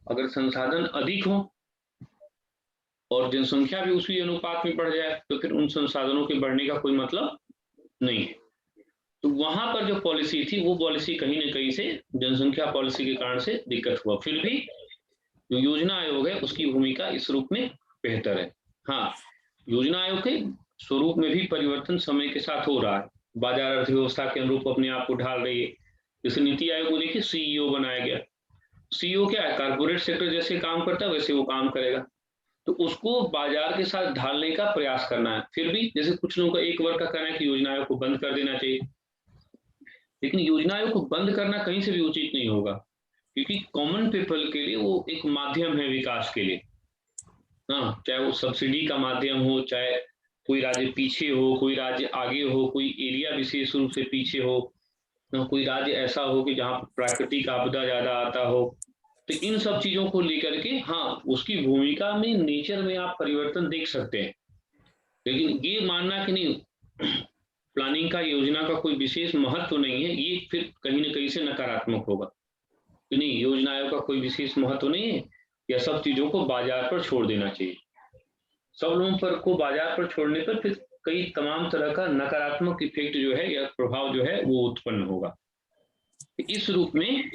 अगर संसाधन अधिक हों और जनसंख्या भी उसी अनुपात में बढ़ जाए तो फिर उन संसाधनों के बढ़ने का कोई मतलब नहीं है। तो वहां पर जो पॉलिसी थी वो पॉलिसी कहीं ना कहीं से जनसंख्या पॉलिसी के कारण से दिक्कत हुआ। फिर भी जो योजना आयोग है उसकी भूमिका इस रूप में बेहतर है। हाँ, योजना आयोग के स्वरूप में भी परिवर्तन समय के साथ हो रहा है, बाजार अर्थव्यवस्था के अनुरूप अपने आप को ढाल रही है। जैसे नीति आयोग को देखिए सीईओ बनाया गया। सीईओ क्या है? कारपोरेट सेक्टर जैसे काम करता है वैसे वो काम करेगा, तो उसको बाजार के साथ ढालने का प्रयास करना है। फिर भी जैसे कुछ लोगों का एक वर्ग का कहना है कि योजना आयोग को बंद कर देना चाहिए, लेकिन योजना आयोग को बंद करना कहीं से भी उचित नहीं होगा, क्योंकि कॉमन पीपल के लिए वो एक माध्यम है विकास के लिए। हाँ, चाहे वो सब्सिडी का माध्यम हो, चाहे कोई राज्य पीछे हो, कोई राज्य आगे हो, कोई एरिया विशेष रूप से पीछे हो, कोई राज्य ऐसा हो कि जहाँ प्राकृतिक आपदा ज्यादा आता हो, तो इन सब चीजों को लेकर के हाँ उसकी भूमिका में नेचर में आप परिवर्तन देख सकते हैं। लेकिन ये मानना कि नहीं प्लानिंग का योजना का कोई विशेष महत्व नहीं है, ये फिर कहीं ना कहीं से नकारात्मक होगा कि नहीं योजना आयोग का कोई विशेष महत्व नहीं है, या सब चीजों को बाजार पर छोड़ देना चाहिए। सब लोगों पर को बाजार पर छोड़ने पर फिर कई तमाम तरह का नकारात्मक इफेक्ट जो है या प्रभाव जो है वो उत्पन्न होगा। इस रूप में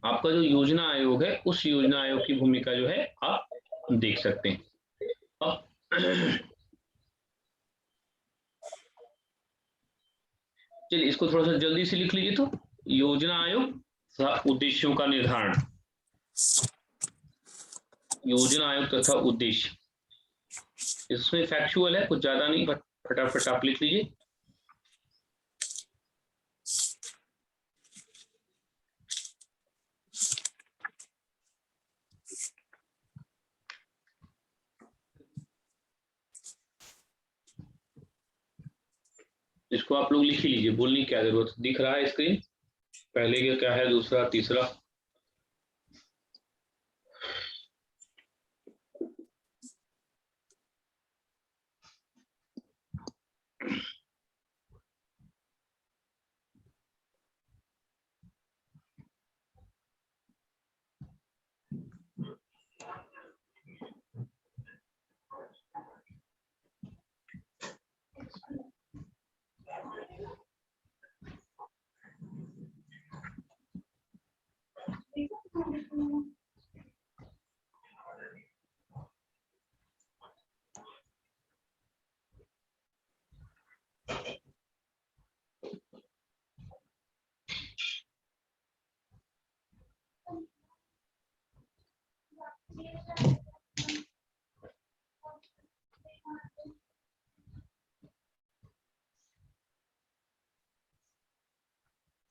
आपका जो योजना आयोग है उस योजना आयोग की भूमिका जो है आप देख सकते हैं। अब चलिए इसको थोड़ा सा जल्दी से लिख लीजिए। तो योजना आयोग तथा उद्देश्यों का निर्धारण, योजना आयोग तथा उद्देश्य, इसमें फैक्चुअल है, कुछ ज्यादा नहीं, फटाफट आप लिख लीजिए। इसको आप लोग लिख ही लीजिए, बोलने की क्या जरूरत। दिख रहा है स्क्रीन? पहले का क्या है, दूसरा, तीसरा?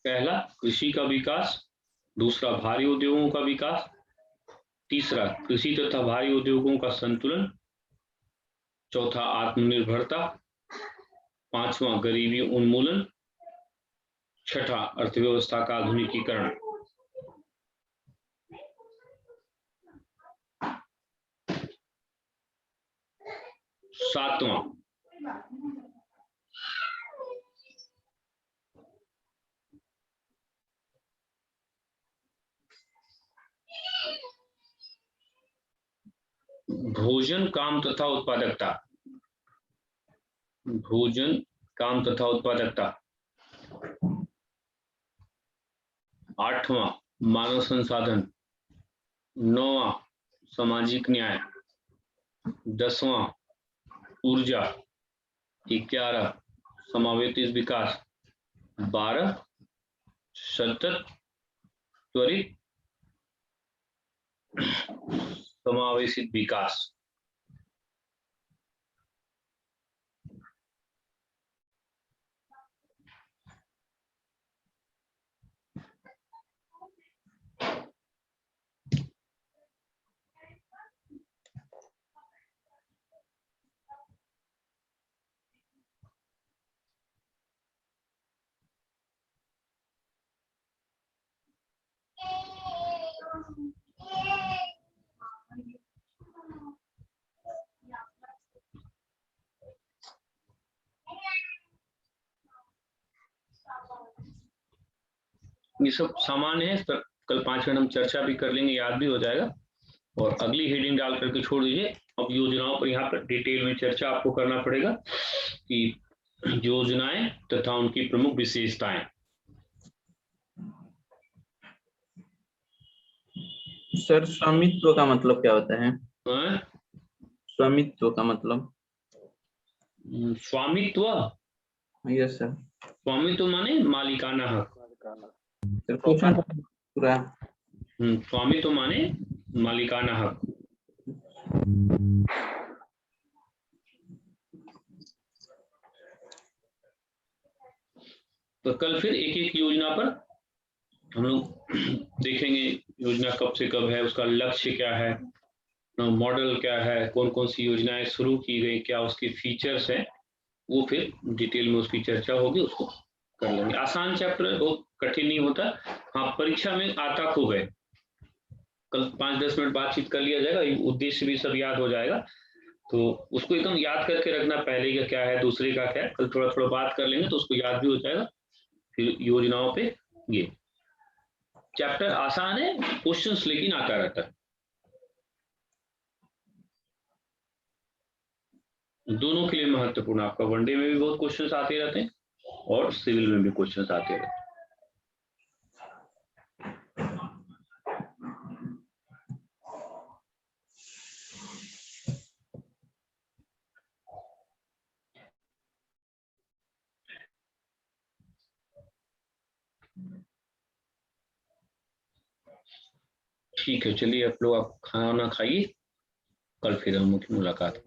पहला कृषि का विकास, दूसरा भारी उद्योगों का विकास, तीसरा कृषि तथा भारी उद्योगों का संतुलन, चौथा आत्मनिर्भरता, पांचवा गरीबी उन्मूलन, छठा अर्थव्यवस्था का आधुनिकीकरण। सातवां भोजन काम तथा उत्पादकता, भोजन काम तथा उत्पादकता। आठवां मानव संसाधन, नौवां सामाजिक न्याय, दसवां ऊर्जा, 11 समावेशी विकास, 12 सतत त्वरित समावेशी विकास। ये सब सामान्य है, इस पर कल 5 मिनट हम चर्चा भी कर लेंगे, याद भी हो जाएगा। और अगली हेडिंग डाल करके छोड़ दीजिए। अब योजनाओं पर यहाँ पर डिटेल में चर्चा आपको करना पड़ेगा कि योजनाएं तथा उनकी प्रमुख विशेषताएं। सर स्वामित्व का मतलब क्या होता है? हाँ? स्वामित्व का मतलब? स्वामित्व? Yes sir. स्वामित्व माने मालिकाना हक। सर क्वेश्चन पूरा। स्वामित्व माने मालिकाना हक। तो कल फिर एक एक योजना पर हम लोग देखेंगे, योजना कब से कब है, उसका लक्ष्य क्या है, मॉडल क्या है, कौन कौन सी योजनाएं शुरू की गई, क्या उसके फीचर्स हैं, वो फिर डिटेल में उसकी चर्चा होगी, उसको कर लेंगे। आसान चैप्टर है, बहुत कठिन नहीं होता। हाँ, परीक्षा में आता खूब है। कल 5-10 मिनट बातचीत कर लिया जाएगा, उद्देश्य भी सब याद हो जाएगा, तो उसको एकदम याद करके रखना, पहले का क्या है, दूसरे का क्या है। कल थोड़ा थोड़ा बात कर लेंगे तो उसको याद भी हो जाएगा। फिर योजनाओं पे ये चैप्टर आसान है, क्वेश्चंस लेकिन आता रहता है। दोनों के लिए महत्वपूर्ण, आपका वनडे में भी बहुत क्वेश्चंस आते रहते हैं और सिविल में भी क्वेश्चंस आते रहते हैं। ठीक है, चलिए आप लोग आप खाना खाइए, कल फिर हम मुलाकात।